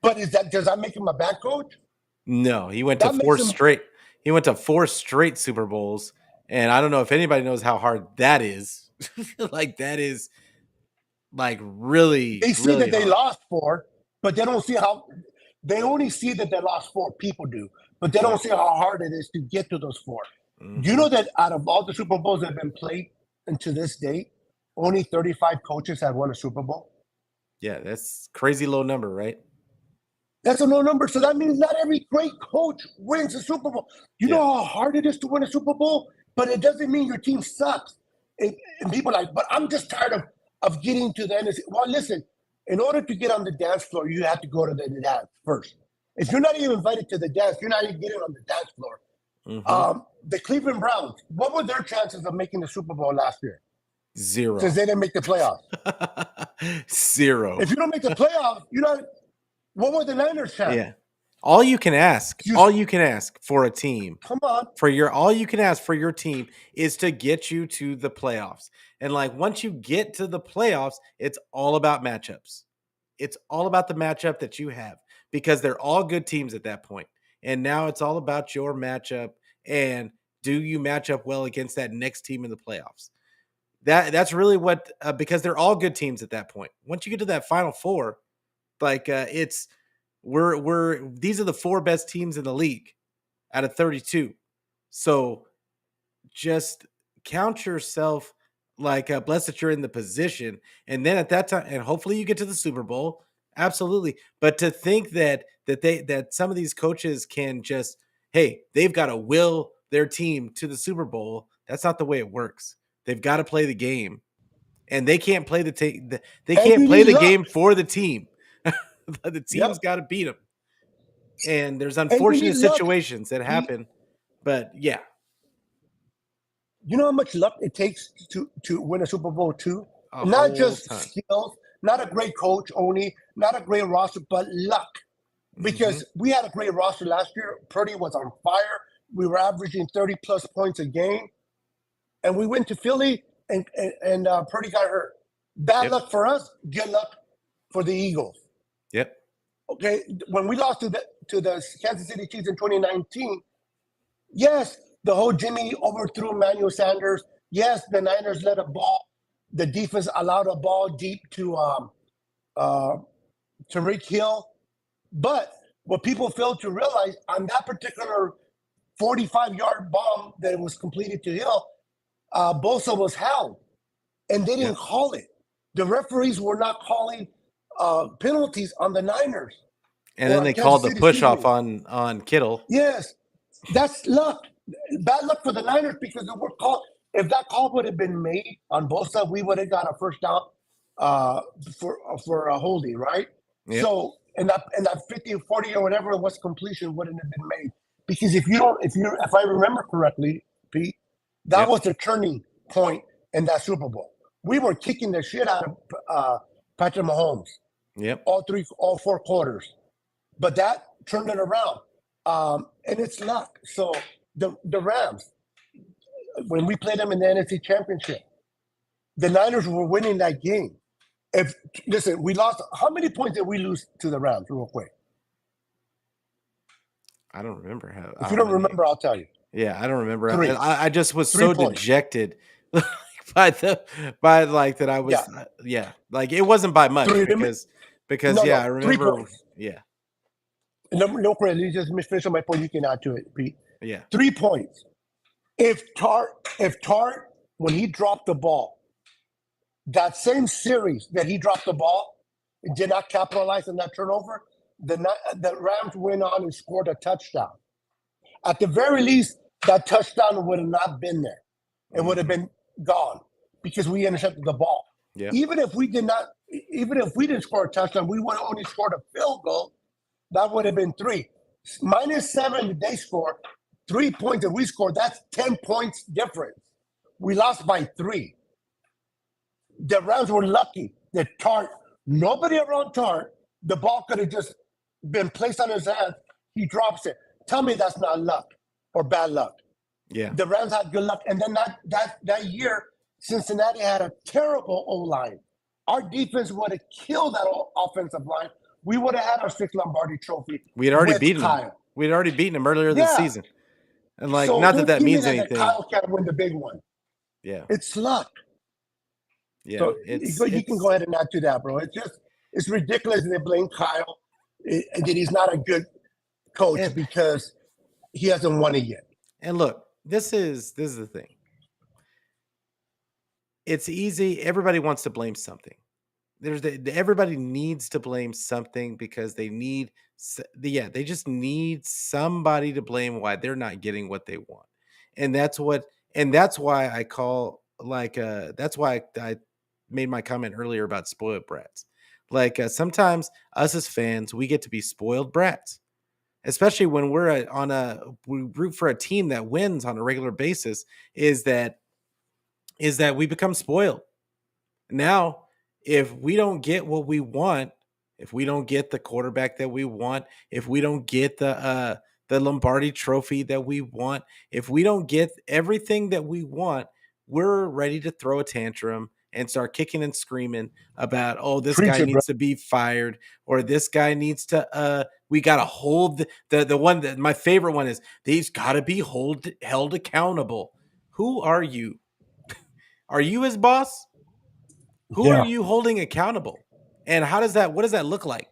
But does that make him a bad coach? No, he went to 4 straight. He went to 4 straight Super Bowls, and I don't know if anybody knows how hard that is. Like that is like really. They see really that they hard. lost 4, but they don't see how. They only see that they lost 4. People do, but they don't see how hard it is to get to those 4. Do you know that out of all the Super Bowls that have been played to this date, only 35 coaches have won a Super Bowl? Yeah, that's crazy low number, right? That's a low number. So that means not every great coach wins a Super Bowl. You know how hard it is to win a Super Bowl? But it doesn't mean your team sucks. And people are like, but I'm just tired of getting to the end. Well, listen, in order to get on the dance floor, you have to go to the dance first. If you're not even invited to the dance, you're not even getting on the dance floor. The Cleveland Browns, what were their chances of making the Super Bowl last year? 0. Since they didn't make the playoffs. 0. If you don't make the playoffs, you're not. What were the Niners' chances? Yeah. All you can ask for a team. Come on. All you can ask for your team is to get you to the playoffs. And like once you get to the playoffs, it's all about matchups. It's all about the matchup that you have because they're all good teams at that point. And now it's all about your matchup and do you match up well against that next team in the playoffs? That's really what because they're all good teams at that point. Once you get to that Final Four, like it's we're these are the 4 best teams in the league out of 32. So just count yourself like blessed that you're in the position. And then at that time, and hopefully you get to the Super Bowl. Absolutely. But to think that some of these coaches can just, hey, they've got to will their team to the Super Bowl. That's not the way it works. They've got to play the game. And they can't play the game for the team. The team's got to beat them. And there's unfortunate situations that happen. But yeah. You know how much luck it takes to win a Super Bowl too? A not just ton. skills, not a great coach only, not a great roster, but luck. Because we had a great roster last year. Purdy was on fire. We were averaging 30-plus points a game. And we went to Philly, and Purdy got hurt. Bad luck for us, good luck for the Eagles. Yep. Okay, when we lost to the Kansas City Chiefs in 2019, yes, the whole Jimmy overthrew Emmanuel Sanders. Yes, the Niners let a ball. The defense allowed a ball deep to Tyreek Hill. But what people fail to realize on that particular 45-yard bomb that was completed to Hill, Bosa was held, and they didn't call it. The referees were not calling penalties on the Niners. And then they called the push-off on Kittle. Yes, that's luck. Bad luck for the Niners because if that call would have been made on Bosa, we would have got a first down for a holding, right? Yep. So and that 50 or 40 or whatever it was completion wouldn't have been made. Because if I remember correctly, Pete, that was the turning point in that Super Bowl. We were kicking the shit out of Patrick Mahomes. Yep. All 4 quarters. But that turned it around. And it's luck. So the Rams, when we played them in the NFC Championship. The Niners were winning that game. Listen, we lost. How many points did we lose to the Rams? Real quick. I don't remember If you how don't many. remember, I'll tell you. Yeah, I don't remember. Three. I just was 3 so points. dejected by like that I was like it wasn't by much because I 3 remember points. yeah. No, Fred, you just finish my point. You can add to it, Pete. Yeah. 3 points. If Tart, when he dropped the ball, that same series that he dropped the ball, did not capitalize on that turnover, the Rams went on and scored a touchdown. At the very least, that touchdown would have not been there. It would have been gone because we intercepted the ball. Yeah. Even if we didn't score a touchdown, we would have only scored a field goal. That would have been 3. -7 that they scored, 3 points that we scored, that's 10 points difference. We lost by 3. The Rams were lucky that Tart, nobody around Tart, the ball could have just been placed on his hands. He drops it. Tell me that's not luck or bad luck. Yeah. The Rams had good luck. And then that year, Cincinnati had a terrible O-line. Our defense would have killed that offensive line. We would have had our 6th Lombardi trophy. We had already beaten him. We'd already beaten him earlier this season. And like, so not that means anything. That Kyle can't win the big one. Yeah. It's luck. Yeah. So you can go ahead and add to that, bro. It's ridiculous that they blame Kyle and that he's not a good coach because he hasn't won it yet. And look, this is the thing. It's easy. Everybody wants to blame something. Everybody needs to blame something because they just need somebody to blame why they're not getting what they want. And that's why I call that's why I made my comment earlier about spoiled brats. Like sometimes us as fans, we get to be spoiled brats, especially when we root for a team that wins on a regular basis. Is that we become spoiled. Now, if we don't get what we want, if we don't get the quarterback that we want, if we don't get the Lombardi trophy that we want, if we don't get everything that we want, we're ready to throw a tantrum and start kicking and screaming about, oh, this guy needs to be fired, or this guy needs to we got to hold the one that my favorite one is, they've got to be held accountable. Who are you? Are you his boss? Who are you holding accountable? And what does that look like?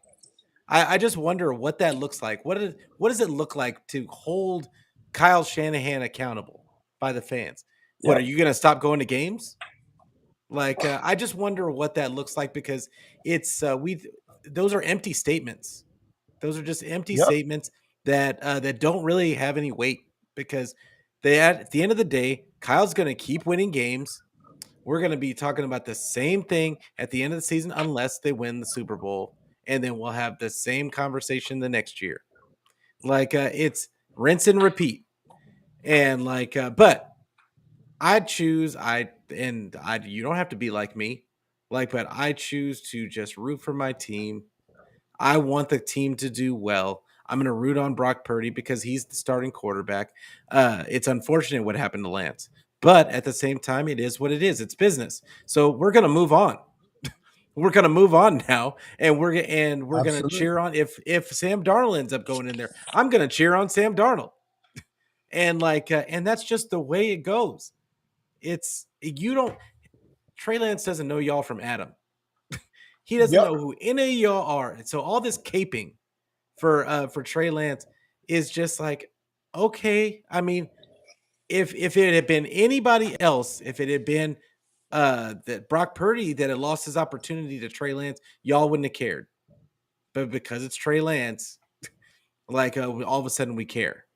I just wonder what that looks like. What does it look like to hold Kyle Shanahan accountable by the fans? What, are you going to stop going to games? Like, I just wonder what that looks like, because it's those are empty statements. Those are just empty statements that don't really have any weight, because at the end of the day, Kyle's going to keep winning games. We're going to be talking about the same thing at the end of the season unless they win the Super Bowl, and then we'll have the same conversation the next year. Like, it's rinse and repeat. And like, but I choose, you don't have to be like me, but I choose to just root for my team. I want the team to do well. I'm going to root on Brock Purdy because he's the starting quarterback. It's unfortunate what happened to Lance, but at the same time, it is what it is. It's business. So we're going to move on. We're going to move on now, and we're going to cheer on if Sam Darnold ends up going in there. I'm going to cheer on Sam Darnold, and and that's just the way it goes. Trey Lance doesn't know y'all from Adam. He doesn't know who any of y'all are. And so all this caping for Trey Lance is just like, okay. I mean, if it had been anybody else, if it had been that Brock Purdy that had lost his opportunity to Trey Lance, y'all wouldn't have cared. But because it's Trey Lance, all of a sudden we care.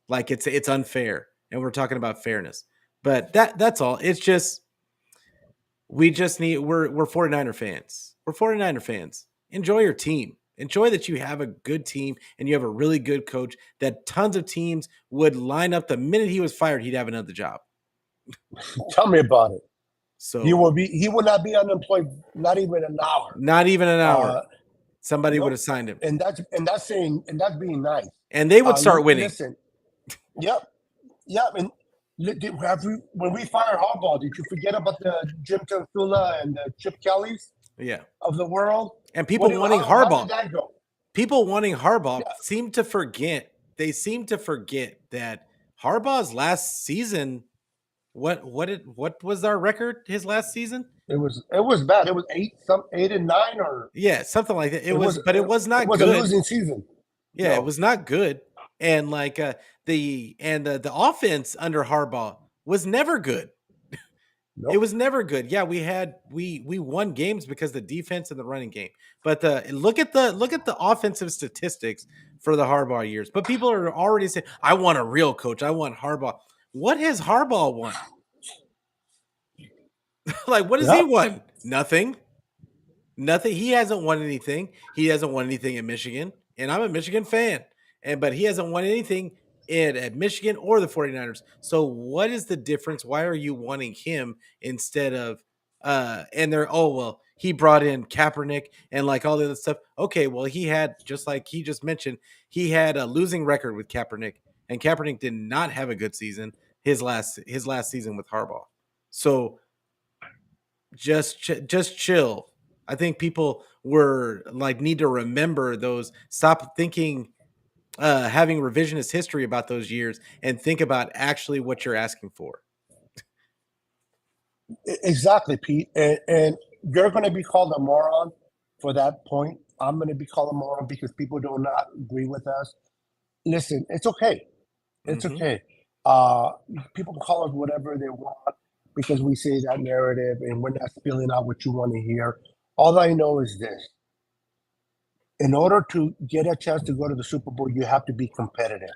Like it's unfair, and we're talking about fairness. But that's all. It's just we're 49er fans. We're 49er fans. Enjoy your team. Enjoy that you have a good team and you have a really good coach that tons of teams would line up the minute he was fired, he'd have another job. Tell me about it. So he will not be unemployed, not even an hour. Not even an hour. Somebody would have signed him. And that's being nice. And they would start winning. Listen. Yep. And When we fired Harbaugh, did you forget about the Jim Tunsula and the Chip Kellys Yeah. of the world? And people wanting How did Harbaugh. that go? People wanting Harbaugh Yeah, seem to forget. They seem to forget that Harbaugh's last season. What was our record his last season? it was bad. It was 8 and 9, or Yeah, something like that. It it was, was but it was it not was a good. losing season. Yeah, it No, was not good. And like the offense under Harbaugh was never good. It nope. was never good. Yeah, we won games because the defense and the running game. But look at the offensive statistics for the Harbaugh years. But people are already saying, "I want a real coach. I want Harbaugh." What has Harbaugh won? Like, what has he Yep. won? Nothing. Nothing. He hasn't won anything. He hasn't won anything in Michigan, and I'm a Michigan fan. But he hasn't won anything at Michigan or the 49ers. So what is the difference? Why are you wanting him instead of and they're, oh well, he brought in Kaepernick and like all the other stuff. Okay, well, he had, just like he just mentioned, he had a losing record with Kaepernick, and Kaepernick did not have a good season his last season with Harbaugh. So just chill. I think people were like, need to remember those. Stop thinking, having revisionist history about those years, and think about actually what you're asking for. Exactly, Pete. And you're going to be called a moron for that point. I'm going to be called a moron because people do not agree with us. Listen, it's okay. It's Mm-hmm. okay. People can call us whatever they want because we say that narrative and we're not spilling out what you want to hear. All I know is this: in order to get a chance to go to the Super Bowl, you have to be competitive.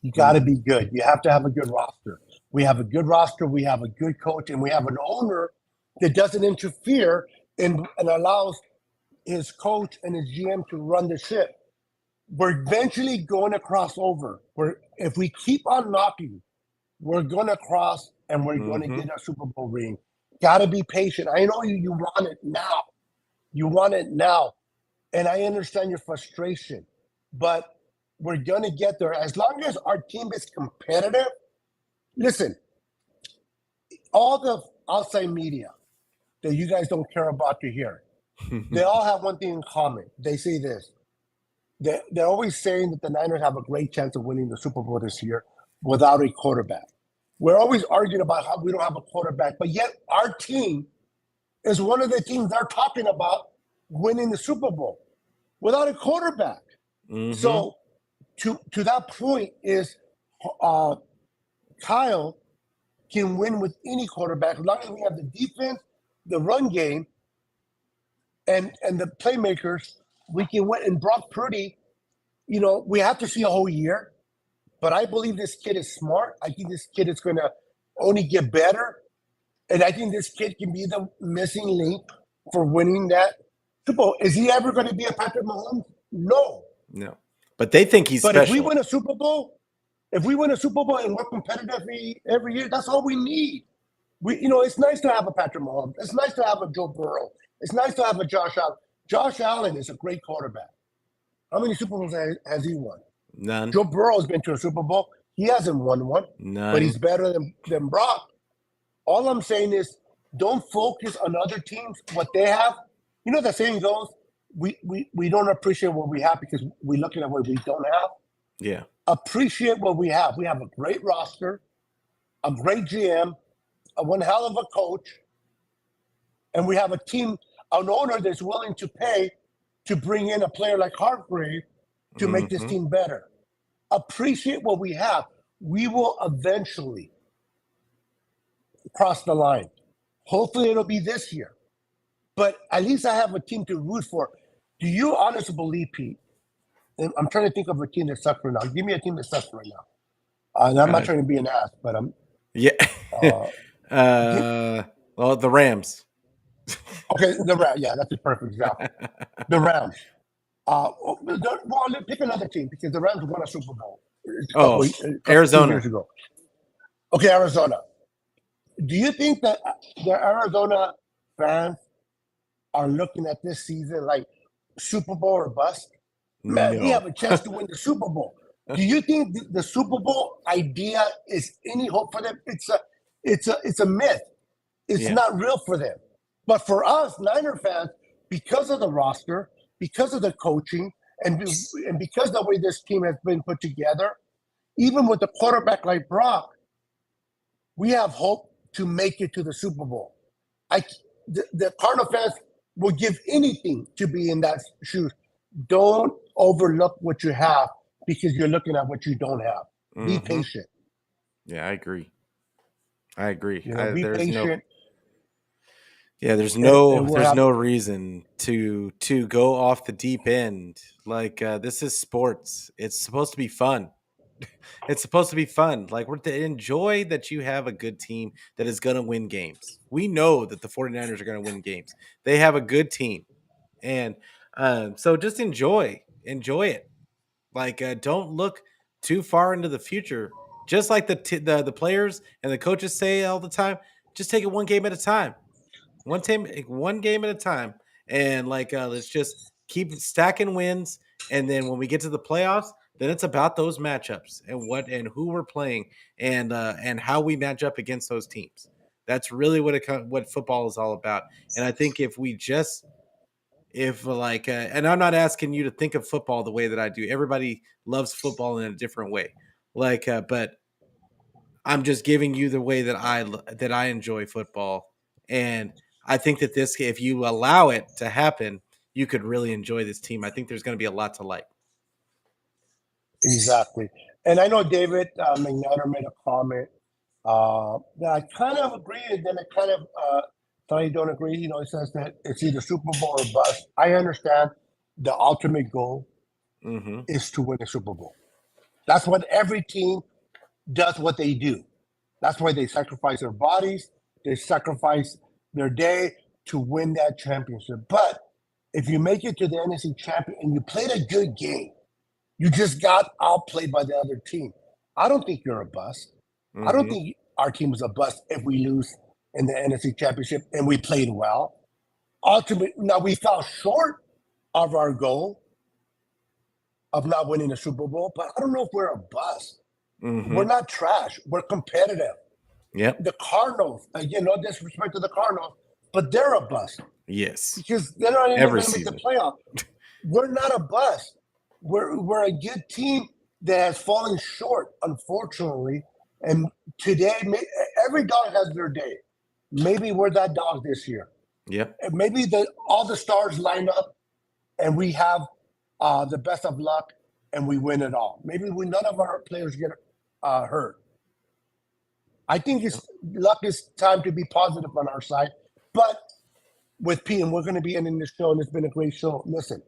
You got to Mm-hmm. be good. You have to have a good roster. We have a good roster. We have a good coach, and we have an owner that doesn't interfere and allows his coach and his GM to run the ship. We're eventually going to cross over. If we keep on knocking, we're going to cross and we're going to Mm-hmm. get a Super Bowl ring. Got to be patient. I know you want it now. You want it now. And I understand your frustration, but we're going to get there. As long as our team is competitive, listen, all the outside media that you guys don't care about to hear, they all have one thing in common. They say this. They're always saying that the Niners have a great chance of winning the Super Bowl this year without a quarterback. We're always arguing about how we don't have a quarterback, but yet our team is one of the teams they're talking about winning the Super Bowl without a quarterback. Mm-hmm. So to that point is uh, Kyle can win with any quarterback as long as we have the defense, the run game, and the playmakers. We can win. And Brock Purdy, we have to see a whole year, but I believe this kid is smart. I think this kid is going to only get better, and I think this kid can be the missing link for winning that Super Bowl. Is he ever going to be a Patrick Mahomes? No. No, but they think he's But if we special. win a Super Bowl, and we're competitive every year, that's all we need. It's nice to have a Patrick Mahomes. It's nice to have a Joe Burrow. It's nice to have a Josh Allen. Josh Allen is a great quarterback. How many Super Bowls has he won? None. Joe Burrow has been to a Super Bowl. He hasn't won one, but None. he's better than Brock. All I'm saying is don't focus on other teams, what they have. You know, the saying goes, we don't appreciate what we have because we're looking at what we don't have. Yeah. Appreciate what we have. We have a great roster, a great GM, one hell of a coach, and we have a team, an owner that's willing to pay to bring in a player like Hargrave to make this Mm-hmm. team better. Appreciate what we have. We will eventually cross the line. Hopefully, it'll be this year. But at least I have a team to root for. Do you honestly believe, Pete? And I'm trying to think of a team that sucks right now. Give me a team that sucks right now. And I'm not Uh, trying to be an ass, but I'm. yeah. Uh, give, Well, the Rams. okay, the Rams. Yeah, that's a perfect example. The Rams. Well, pick another team because the Rams won a Super Bowl Oh, a couple 2 years Arizona. ago. Okay, Arizona. Do you think that the Arizona fans are looking at this season like Super Bowl or bust? Man, we No. have a chance to win the Super Bowl. Do you think the Super Bowl idea is any hope for them? It's a myth. It's Yeah. not real for them. But for us, Niner fans, because of the roster, because of the coaching, and because of the way this team has been put together, even with a quarterback like Brock, we have hope to make it to the Super Bowl. The Cardinal fans will give anything to be in that shoes. Don't overlook what you have because you're looking at what you don't have. Be Hmm. patient. Yeah, I agree. I agree. Be There's no, patient, yeah, and we'll there's have no reason to go off the deep end. Like this is sports. It's supposed to be fun. It's supposed to be fun. Like we're to enjoy that you have a good team that is going to win games. We know that the 49ers are going to win games. They have a good team. And so just enjoy it. Like don't look too far into the future. Just like the players and the coaches say all the time, just take it one game at a time. One game at a time, and let's just keep stacking wins. And then when we get to the playoffs, then it's about those matchups and who we're playing and how we match up against those teams. That's really what football is all about. And I think if we just if and I'm not asking you to think of football the way that I do. Everybody loves football in a different way. But I'm just giving you the way that I enjoy football, and I think that this, if you allow it to happen, you could really enjoy this team. I think there's going to be a lot to like. exactly. And I know David McNair made a comment that I kind of agree, and then I kind of totally don't agree. He says that it's either Super Bowl or bust. I understand the ultimate goal Hmm. is to win a Super Bowl. That's what every team does what they do. That's why they sacrifice their bodies, they sacrifice their day to win that championship. But if you make it to the NFC champion and you played a good game, you just got outplayed by the other team. I don't think you're a bust. I don't Hmm. think our team is a bust if we lose in the NFC championship and we played well. Ultimately, now we fell short of our goal of not winning the Super Bowl, but I don't know if we're a bust. We're Hmm. not trash. We're competitive. Yep. The Cardinals, again, no disrespect to the Cardinals, but they're a bust Yes. because they're not even Every going to make the season. playoff. We're not a bust. We're a good team that has fallen short, unfortunately. And today, every dog has their day. Maybe we're that dog this year. Yep. And maybe all the stars line up and we have the best of luck and we win it all. Maybe none of our players get hurt. I think Yep. it's luck is time to be positive on our side. But with P, and we're going to be ending this show, and it's been a great show. Listen,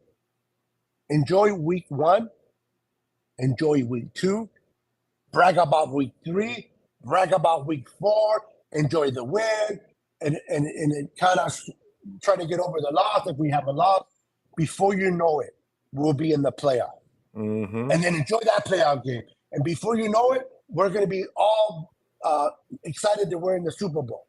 enjoy week 1, enjoy week 2, brag about week 3, brag about week 4, enjoy the win, and kind of try to get over the loss if we have a loss. Before you know it, we'll be in the playoff. Hmm. And then enjoy that playoff game. And before you know it, we're going to be all excited that we're in the Super Bowl.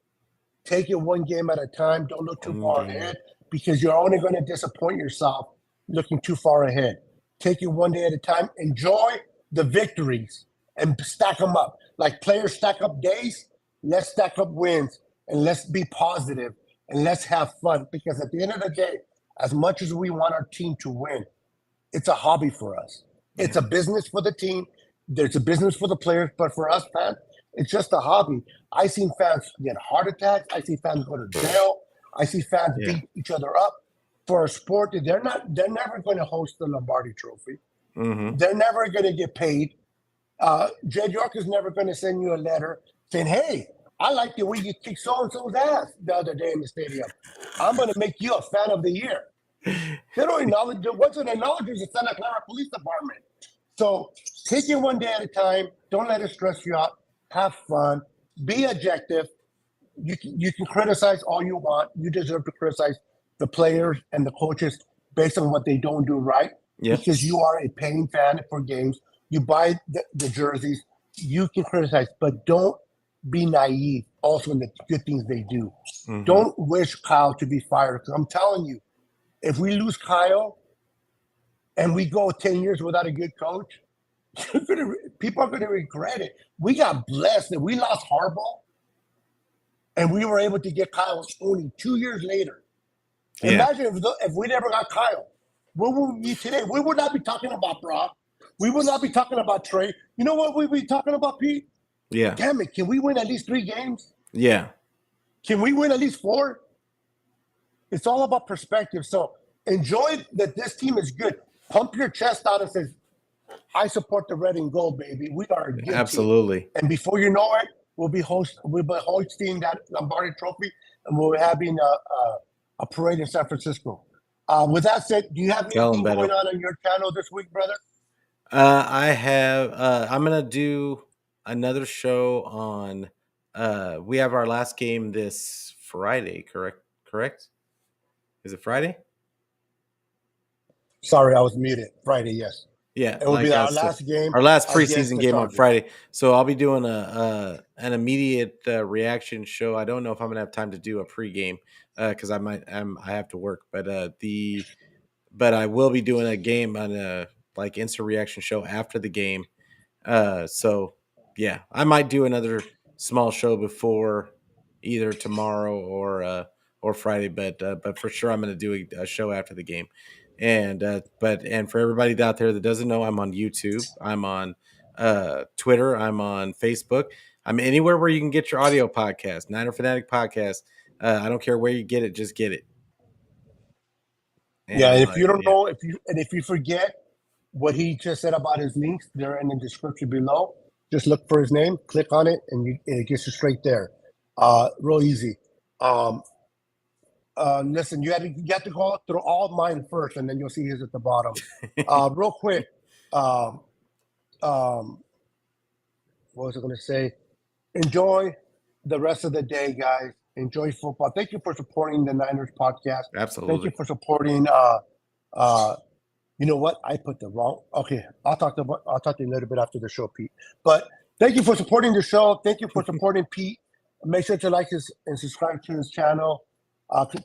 Take it one game at a time. Don't look too One far game. ahead because you're only going to disappoint yourself looking too far ahead. Take it one day at a time. Enjoy the victories and stack them up. Like players stack up days, let's stack up wins and let's be positive and let's have fun because at the end of the day, as much as we want our team to win, it's a hobby for us. It's Yeah. a business for the team. There's a business for the players, but for us fans, it's just a hobby. I seen fans get heart attacks. I see fans go to jail. I see fans Yeah. beat each other up for a sport that they're never going to host the Lombardi Trophy. Hmm. They're never going to get paid. Jed York is never going to send you a letter saying, "Hey, I like the way you kicked so and so's ass the other day in the stadium. I'm going to make you a fan of the year." They don't acknowledge it. What's it acknowledges the Santa Clara Police Department. So take it one day at a time. Don't let it stress you out. Have fun. Be objective. You can criticize all you want. You deserve to criticize the players and the coaches based on what they don't do right Yep. because you are a paying fan for games. You buy the jerseys. You can criticize, but don't be naive also in the good things they do. Hmm. Don't wish Kyle to be fired because I'm telling you, if we lose Kyle and we go 10 years without a good coach, People are going to regret it. We got blessed that we lost Harbaugh, and we were able to get Kyle only 2 years later. Yeah. Imagine if we never got Kyle. Where would we be today? We would not be talking about Brock. We would not be talking about Trey. You know what we'd be talking about, Pete? Yeah. Damn it, can we win at least 3 games? Yeah. Can we win at least 4? It's all about perspective. So enjoy that this team is good. Pump your chest out and say, I support the red and gold, baby. We are a good Absolutely. team. And before you know it, we'll be hosting that Lombardi Trophy, and we'll be having a parade in San Francisco. With that said, do you have anything going on your channel this week, brother? I have. I'm gonna do another show on. We have our last game this Friday. Correct. Is it Friday? Sorry, I was muted. Friday, yes. Yeah, it will be our last game, our last preseason game on Friday. So I'll be doing an immediate reaction show. I don't know if I'm gonna have time to do a pregame because I have to work, but I will be doing a game on a like instant reaction show after the game. So yeah, I might do another small show before either tomorrow or Friday, but for sure I'm going to do a show after the game. And for everybody out there that doesn't know, I'm on YouTube, I'm on Twitter, I'm on Facebook, I'm anywhere where you can get your audio podcast, Niner Fanatic Podcast. I don't care where you get it, just get it. And if you don't know, if you forget what he just said about his links, they're in the description below. Just look for his name, click on it, and it gets you straight there. Real easy. Listen, you have to go through all mine first, and then you'll see his at the bottom. Real quick, what was I going to say? Enjoy the rest of the day, guys. Enjoy football. Thank you for supporting the Niners podcast. Absolutely. Thank you for supporting. You know what? I put the wrong. Okay, I'll talk to you a little bit after the show, Pete. But thank you for supporting the show. Thank you for supporting Pete. Make sure to like and subscribe to his channel.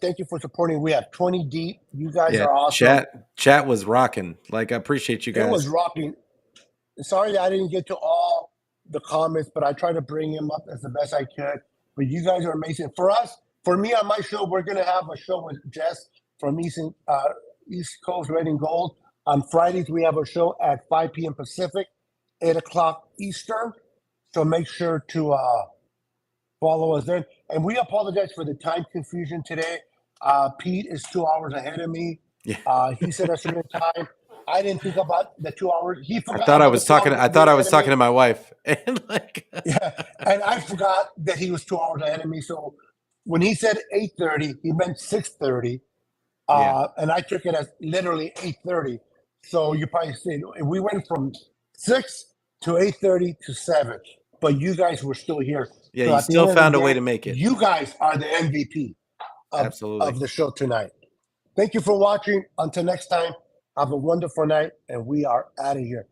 Thank you for supporting. We have 20 deep. You guys are awesome. Chat was rocking. Like, I appreciate you guys. It was rocking. Sorry I didn't get to all the comments, but I tried to bring him up as the best I could. But you guys are amazing. For me on my show, we're going to have a show with Jess from East Coast Red and Gold. On Fridays, we have a show at 5 p.m. Pacific, 8 o'clock Eastern. So make sure to follow us then. And we apologize for the time confusion today. Pete is 2 hours ahead of me. Yeah. He said a certain time. I didn't think about the 2 hours. He forgot. I thought I was talking to my wife, and and I forgot that he was 2 hours ahead of me. So when he said 8:30, he meant 6:30, and I took it as literally 8:30. So you probably see we went from 6 to 8:30 to 7, but you guys were still here. Yeah, so you still found a way to make it. You guys are the MVP of the show tonight. Thank you for watching. Until next time, have a wonderful night, and we are out of here.